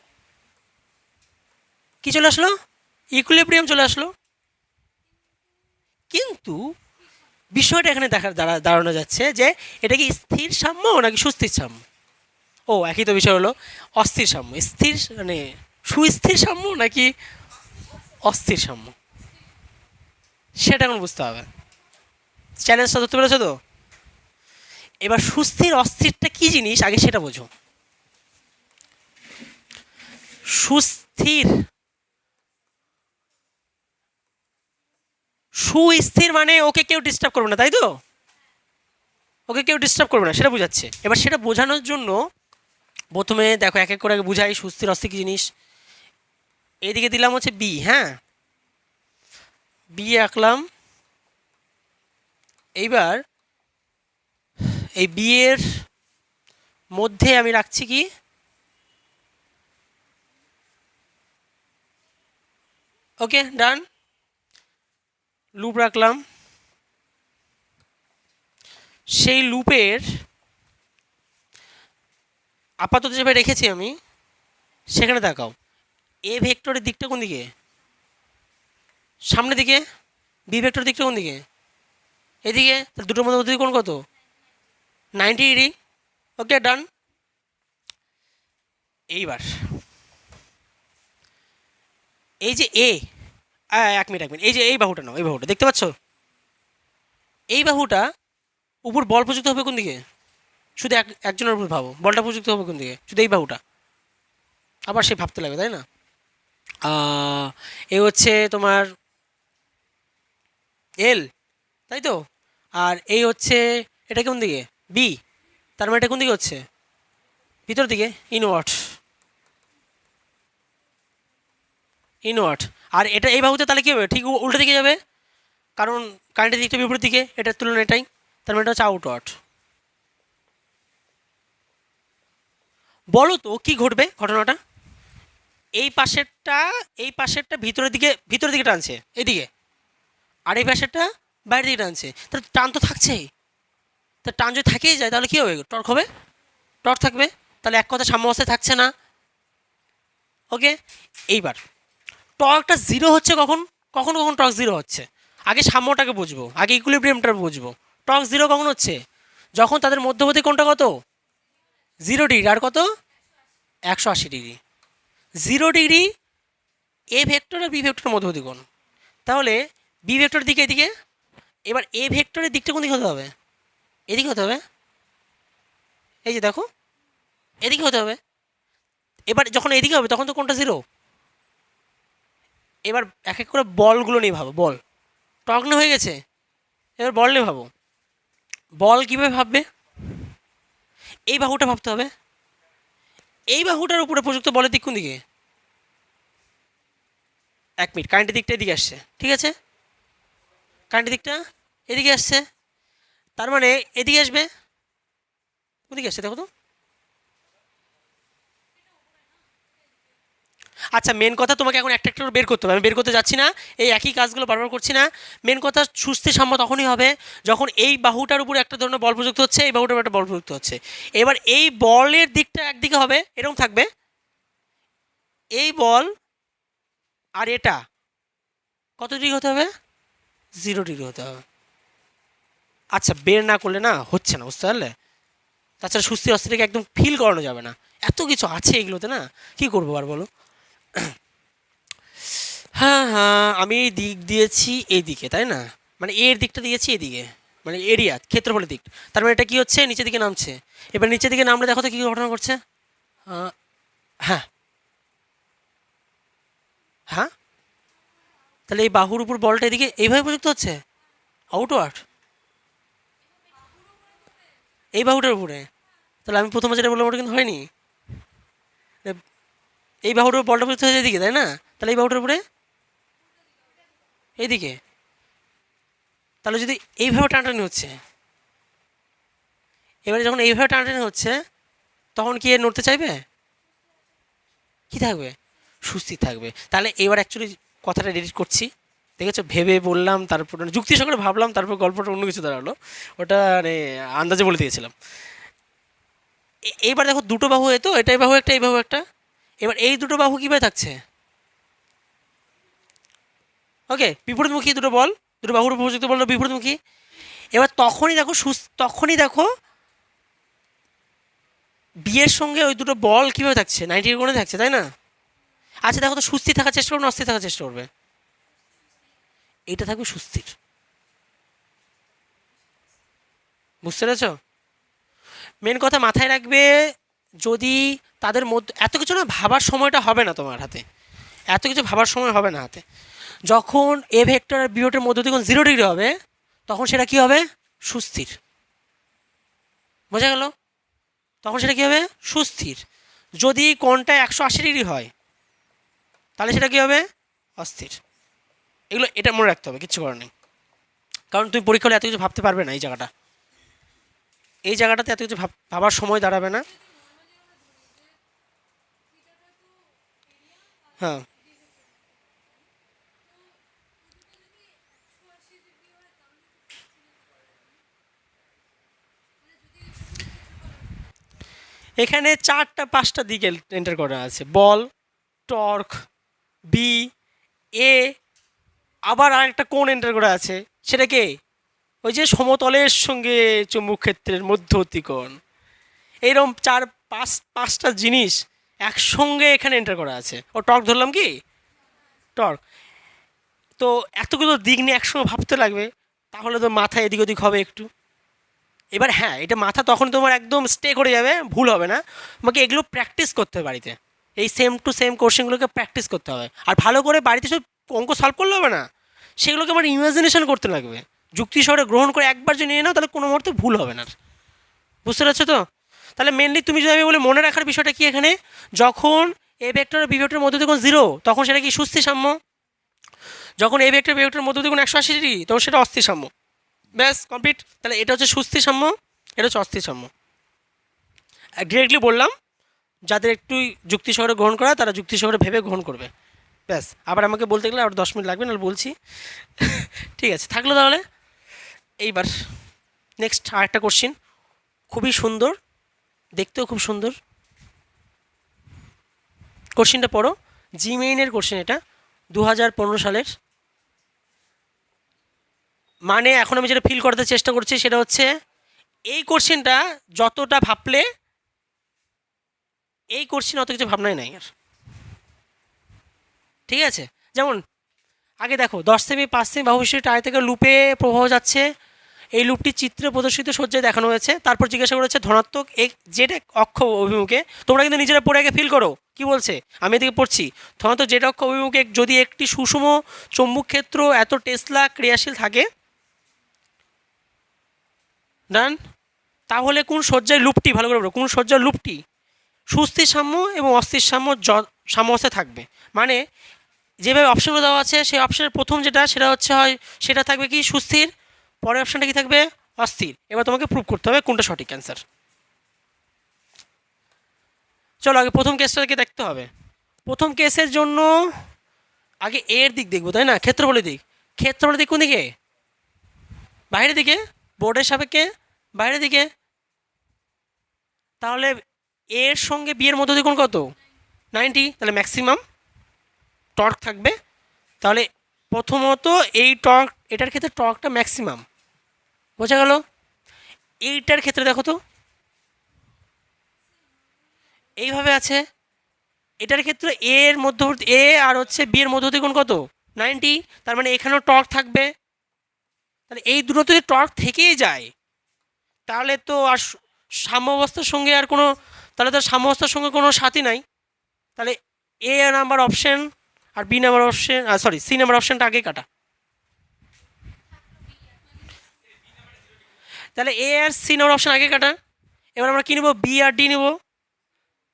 কী চলে আসলো? ইকুইলিব্রিয়াম চলে আসলো। কিন্তু বিষয়টা এখানে দাঁড়ানো যাচ্ছে যে এটা কি স্থির সাম্য নাকি সুস্থির সাম্য? ও একই তো বিষয় হলো, অস্থির সাম্য। স্থির মানে সুস্থির সাম্য নাকি অস্থির সাম্য, সেটা এখন বুঝতে হবে। চ্যালেঞ্জটা ধরতে পেরেছো তো? এবার সুস্থির অস্থিরটা কি জিনিস আগে সেটা বোঝো। সুস্থির, সুস্থির মানে ওকে কেউ ডিস্টার্ব করবে না, তাই তো? ওকে কেউ ডিস্টার্ব করবে না, সেটা বোঝাচ্ছে। এবার সেটা বোঝানোর জন্য প্রথমে দেখো এক এক করে আগে বুঝাই সুস্থির অস্থির কি জিনিস। এইদিকে দিলাম হচ্ছে বি, হ্যাঁ বি আঁকলাম। এইবার এই বি এর মধ্যে আমি রাখছি কি? ওকে ডান, লুপ রাখলাম। সেই লুপের আপাতত যেভাবে রেখেছি আমি, সেখানে দেখাও এ ভেক্টরের দিকটা কোন দিকে? সামনের দিকে। বি ভেক্টরের দিকটা কোন দিকে? এদিকে। তাহলে দুটোর মধ্যে কোণ কত? 90 ডিগ্রি। ওকে ডান। এইবার এই যে এ, এক মিনিট এক মিনিট, এই যে এই বাহুটা নাও, এই বাহুটা দেখতে পাচ্ছ? এই বাহুটা উপর বল প্রযুক্ত হবে কোন দিকে? শুধু একজনের উপর ভাবো, বলটা প্রযুক্ত হবে কোন দিকে? শুধু এই বাহুটা। আবার সে ভাবতে লাগবে তাই না? এ হচ্ছে তোমার এল, তাই তো? আর এই হচ্ছে এটা কোন দিকে? বি, তার মানে এটা কোন দিকে হচ্ছে? ভিতর দিকে, ইনওয়ার্ড। ইনওয়ার্ড। আর এটা এই বাহুতে তাহলে কী হবে? ঠিক উল্টো দিকে যাবে, কারণ কারেন্টের দিকটা বিপরীত দিকে, এটার তুলনায় এটাই, তার মানে এটা হচ্ছে আউটওয়ার্ড। বলো তো কী ঘটবে ঘটনাটা? এই পাশেরটা, এই পাশেরটা ভিতরের দিকে টানছে এদিকে, আর এই পাশেরটা বাইরের দিকে টানছে, তাহলে টান তো থাকছেই। তা টান যদি থাকেই যায় তাহলে কী হবে? টর্ক হবে, টর্ক থাকবে। তাহলে এক কথা সাম্য অবস্থায় থাকছে না। ওকে, এইবার টর্কটা 0 হচ্ছে কখন? কখন কখন টর্ক 0 হচ্ছে? আগে সাম্যটাকে বুঝবো, আগে ইকুইলিব্রিয়ামটা বুঝবো। টর্ক 0 কখন হচ্ছে? যখন তাদের মধ্যবর্তী কোণটা কত? 0 ডিগ্রি, আর কত? 180 ডিগ্রি। 0 ডিগ্রি এ ভেক্টর আর বি ভেক্টরের মধ্যবর্তী কোণ, তাহলে বি ভেক্টরের দিকে এদিকে, এবার এ ভেক্টরের দিকটা কোন দিকে হতে হবে? এদিকে হতে হবে। এই যে দেখো এদিকে হতে হবে। এবার যখন এদিকে হবে তখন তো কোনটা জিরো। এবার এক এক করে বলগুলো নিয়ে ভাবো। বল টক না হয়ে গেছে, এবার বল নিয়ে ভাবো। বল কীভাবে ভাববে? এই বাহুটা ভাবতে হবে। এই বাহুটার উপরে প্রযুক্ত বলের দিক কোন দিকে? 1 মিনিট, কারেন্টের দিকটা এদিকে আসছে, ঠিক আছে? কারেন্টের দিকটা এদিকে আসছে, তার মানে এদিকে আসবে। কোন দিকে আসছে দেখো তো? আচ্ছা, মেন কথা তোমাকে এখন একটা একটা করে বের করতে হবে, আমি বের করতে যাচ্ছি না, এই একই কাজগুলো বারবার করছি না। মেন কথা সুস্থি সাম্য তখনই হবে যখন এই বাহুটার উপরে একটা ধরনের বল প্রযুক্ত হচ্ছে, এই বাহুটার উপর একটা বল প্রযুক্ত হচ্ছে। এবার এই বলের দিকটা একদিকে হবে, এরকম থাকবে, এই বল আর এটা কত ডিগ্রি হতে হবে? 0 ডিগ্রি হতে হবে। আচ্ছা, বের না করলে না হচ্ছে না, বুঝতে পারলে? তাছাড়া সুস্থি অস্থিরকে একদম ফিল করানো যাবে না, এত কিছু আছে এগুলোতে, না কি করবো আর বলো? হ্যাঁ হ্যাঁ, আমি দিক দিয়েছি এইদিকে, তাই না? মানে এর দিকটা দিয়েছি এদিকে, মানে এরিয়া ক্ষেত্রফলের দিক। তার মানে এটা কি হচ্ছে? নিচের দিকে নামছে। এবার নিচের দিকে নামলে দেখো তো কী ঘটনা করছে। হ্যাঁ হ্যাঁ, তাহলে এই বাহুর উপর বলটা এদিকে এইভাবে প্রযুক্ত হচ্ছে আউটওয়ার্ড, এই বাহুটার উপরে। তাহলে আমি প্রথমে যেটা বললাম ওটা কিন্তু হয়নি। এই বাহুটার উপর বলটা প্রযুক্ত হয়েছে এদিকে, তাই না? তাহলে এই বাহুটার উপরে এইদিকে। তাহলে যদি এইভাবে টানাটানি হচ্ছে, এবারে যখন এইভাবে টানাটানি হচ্ছে তখন কি এর নড়তে চাইবে? কি থাকবে? সুস্থির থাকবে। তাহলে এবার অ্যাকচুয়ালি কথাটা এডিট করছি, দেখেছো? ভেবে বললাম, তারপর যুক্তি সহকারে ভাবলাম, তারপর গল্পটা অন্য কিছু দাঁড়ালো। ওটা মানে আন্দাজে বলে দিয়েছিলাম। এইবার দেখো দুটো বাহু, তো এটাই বাহু একটা, এই বাহু একটা। এবার এই দুটো বাহু কীভাবে থাকছে? ওকে, বিপরীতমুখী দুটো বল, দুটো বাহুর উপযুক্ত বল বিপরীতমুখী। এবার তখনই দেখো বিয়ের সঙ্গে ওই দুটো বল কীভাবে থাকছে? 90 কোণে থাকছে, তাই না? আচ্ছা দেখো তো, সুস্থির থাকার চেষ্টা করবে না অস্থির থাকার চেষ্টা করবে? এইটা থাকবে সুস্থির, বুঝতে পেরেছ? মেন কথা মাথায় রাখবে, যদি তাদের মধ্যে এত কিছু না ভাবার সময়টা হবে না তোমার হাতে, এত কিছু ভাবার সময় হবে না হাতে। যখন এ ভেক্টর আর বি ভেক্টরের মধ্যে যখন 0 ডিগ্রি হবে তখন সেটা কি হবে? সুস্থির। বোঝা গেল? তখন সেটা কী হবে? সুস্থির। যদি কোণটা 180 ডিগ্রি হয় তাহলে সেটা কী হবে? অস্থির। এগুলো এটা মনে রাখতে হবে, কিচ্ছু করার নেই। কারণ তুমি পরীক্ষা হলে এত কিছু ভাবতে পারবে না, এই জায়গাটাতে এত কিছু ভাবার সময় দাঁড়াবে না। হ্যাঁ, এখানে 4-5টা দিকে এন্টার করা আছে। বল, টর্ক, বি, এ, আবার আরেকটা কোণ এন্টার করা আছে। সেটা কি? ওই যে সমতলের সঙ্গে চুম্বক ক্ষেত্রের মধ্যবর্তী কোণ। এইরকম 4-5টা জিনিস একসঙ্গে এখানে এন্টার করা আছে। ও টর্ক ধরলাম কি? টর্ক। তো এতগুলো দিক নিয়ে একসঙ্গে ভাবতে লাগবে, তাহলে তো মাথা এদিক ওদিক হবে একটু। এবার হ্যাঁ, এটা মাথা তখন তোমার একদম স্টে করে যাবে, ভুল হবে না। তোমাকে এগুলো প্র্যাকটিস করতে হবে বাড়িতে, এই সেম টু সেম কোশ্চেনগুলোকে প্র্যাকটিস করতে হবে। আর ভালো করে বাড়িতে সব অঙ্ক সলভ করলে হবে না, সেগুলোকে আমার ইমাজিনেশন করতে লাগবে। যুক্তি সহরে গ্রহণ করে একবার যদি নিয়ে নাও তাহলে কোনো মুহূর্তে ভুল হবে না। বুঝতে পারছো তো? তাহলে মেনলি তুমি যদি আমি বলি মনে রাখার বিষয়টা কি এখানে, যখন এ ভেক্টর আর বি ভেক্টরের মধ্যে যখন 0 তখন সেটা কি সুস্থি সাম্য। যখন এ ভেক্টর বি ভেক্টরের মধ্যে যখন 180 ডিগ্রি তখন সেটা অস্থির সাম্য। ব্যাস কমপ্লিট। তাহলে এটা হচ্ছে সুস্থি সাম্য, এটা হচ্ছে অস্থির সাম্য। ডিরেক্টলি বললাম, যাদের একটু যুক্তি শহরে গ্রহণ করা তারা যুক্তি শহরে ভেবে গ্রহণ করবে। ব্যাস, আবার আমাকে বলতে গেলে আবার 10 মিনিট লাগবে, নাহলে বলছি। ঠিক আছে, থাকলো তাহলে। এইবার নেক্সট আরেকটা কোশ্চিন, খুবই সুন্দর, দেখতেও খুব সুন্দর। কোশ্চিনটা পড়ো, জি মেইনের কোশ্চেন এটা, 2015 সালের। মানে এখন আমি যেটা ফিল করতে চেষ্টা করছি সেটা হচ্ছে, এই কোশ্চেনটা যতটা ভাবলে এই কোশ্চেন অত কিছু ভাবনাই নাই আর। ঠিক আছে, যেমন আগে দেখো 10 সেমি 5 সেমি বাহু বিশিষ্ট টায়ার থেকে লুপে প্রবাহ যাচ্ছে, এই লুপটি চিত্রে প্রদর্শিত সজ্জায় দেখানো হয়েছে। তারপর জিজ্ঞাসা করেছে ধনাত্মক যেটা অক্ষ অভিমুখে, তোমরা কিন্তু নিজেরা পড়ে আগে ফিল করো কি বলছে, আমি এদিকে পড়ছি। ধনাত্মক যেটা অক্ষ অভিমুখে যদি একটি সুষম চৌম্বক ক্ষেত্র এত টেসলা ক্রিয়াশীল থাকে, ডান, তাহলে কোন সজ্জায় লুপটি, ভালো করে বলো, কোন সজ্জার লুপটি সুস্থির সাম্য এবং অস্থির সাম্যাবস্থায় থাকবে। মানে যেভাবে অপশনগুলো দেওয়া আছে সেই অপশনের প্রথম যেটা সেটা হচ্ছে হয় সেটা থাকবে কি সুস্থির, পরের অপশনটা কি থাকবে অস্থির। এবার তোমাকে প্রুভ করতে হবে কোনটা সঠিক অ্যান্সার। চলো আগে প্রথম কেসটাকে দেখতে হবে। প্রথম কেসের জন্য আগে এর দিক দেখবো, তাই না, ক্ষেত্রফলের দিক। ক্ষেত্রফলের দিক কোন দিকে, বাইরের দিকে, বোর্ডের সাপেক্ষে বাইরের দিকে। তাহলে এর সঙ্গে বি এর মধ্য দিয়ে কোণ কত 90, তাহলে ম্যাক্সিমাম টর্ক থাকবে। তাহলে প্রথমত এই টর্ক, এটার ক্ষেত্রে টর্কটা ম্যাক্সিমাম, বোঝা গেল। এইটার ক্ষেত্রে দেখো তো এইভাবে আছে, এটার ক্ষেত্রে এর মধ্যবর্তী এ আর হচ্ছে বি এর মধ্যবর্তী কোণ কত 90, তার মানে এখানেও টর্ক থাকবে। তাহলে এই দুটো যদি টর্ক থেকেই যায় তাহলে তো আর সাম্যাবস্থার সঙ্গে আর কোনো, তাহলে তার সাম্যাবস্থার সঙ্গে কোনো সাথী নাই। তাহলে এ নাম্বার অপশন আর B number option, sorry C number অপশনটা আগে কাটা। তাহলে এ আর সি নাম্বার অপশন আগে কাটা। এবার আমরা কী নেব, বি আর ডি নেব।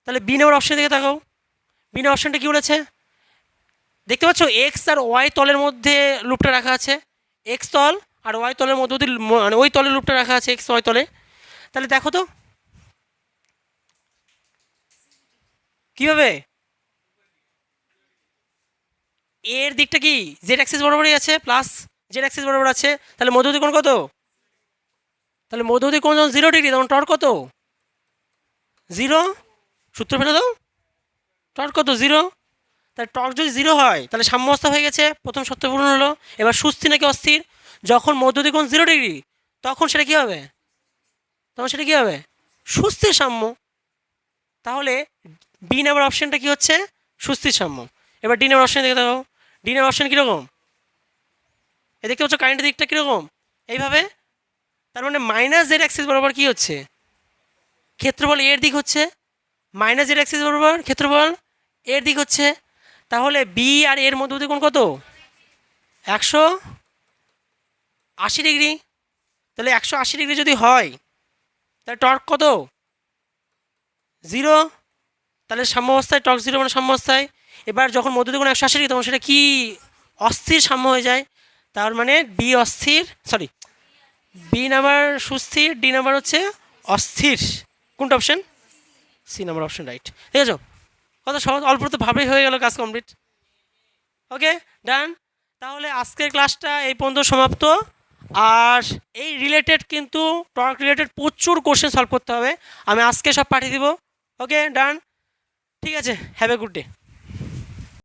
তাহলে বি নাম্বার অপশন দিকে তাকাও, বি নাম্বার অপশনটা কী বলেছে দেখতে পাচ্ছ, এক্স আর ওয়াই তলের মধ্যে লুপটা রাখা আছে, এক্স তল আর ওয়াই তলের মধ্যে মানে ওই তলের লুপটা রাখা আছে এক্স ওয়াই তলে। তাহলে দেখো তো কীভাবে, এর দিকটা কি জেড অ্যাক্সিস বরাবরই আছে, প্লাস জেড অ্যাক্সিস বরাবর আছে, তাহলে মধ্যবর্তী কোণ কত, তাহলে মধ্যবর্তী কোণ যখন 0 ডিগ্রি তখন টর্ক কত 0, সূত্র ফেলে দাও, টর্ক কত 0। তাহলে টর্ক যদি 0 হয় তাহলে সাম্যাবস্থা হয়ে গেছে, প্রথম শর্ত পূরণ হলো। এবার সুস্থির নাকি অস্থির, যখন মধ্যবর্তী কোণ 0 ডিগ্রি তখন সেটা কী হবে, তখন সেটা কী হবে সুস্থির সাম্য। তাহলে বি নাম্বার অপশানটা কী হচ্ছে সুস্থির সাম্য। এবার ডি নাম্বার অপশান দেখে দেখো, ডি নাম্বার অপশান কীরকম, এ দেখতে পাচ্ছ কারেন্টের দিকটা কীরকম এইভাবে। তার মানে মাইনাস জেড অ্যাক্সিস বরাবর কী হচ্ছে ক্ষেত্রফল এর দিক হচ্ছে, মাইনাস জেড অ্যাক্সিস বরাবর ক্ষেত্রফল এর দিক হচ্ছে। তাহলে বি আর এর মধ্যবর্তী কোণ কত 180 ডিগ্রি। তাহলে 180 ডিগ্রি যদি হয় তাহলে টর্ক কত 0, তাহলে সাম্যাবস্থায় টর্ক 0 মানে সাম্যাবস্থায়। এবার যখন মধ্যবর্তী কোণ 180 ডিগ্রি তখন সেটা কি অস্থির সাম্য হয়ে যায়। তার মানে বি অস্থির, সরি বি নাম্বার সুস্থির, ডি নাম্বার হচ্ছে অস্থির। কোনটা option, C number option right. ঠিক আছে, কত সহজ, অল্প তো ভাবেই হয়ে গেল কাজ কমপ্লিট। ওকে ডান। তাহলে আজকের ক্লাসটা এই পর্যন্ত সমাপ্ত। আর এই রিলেটেড কিন্তু টর্ক রিলেটেড প্রচুর কোশ্চেন সলভ করতে হবে, আমি আজকে সব পাঠিয়ে দিব। ওকে ডান, ঠিক আছে, হ্যাভ এ গুড ডে।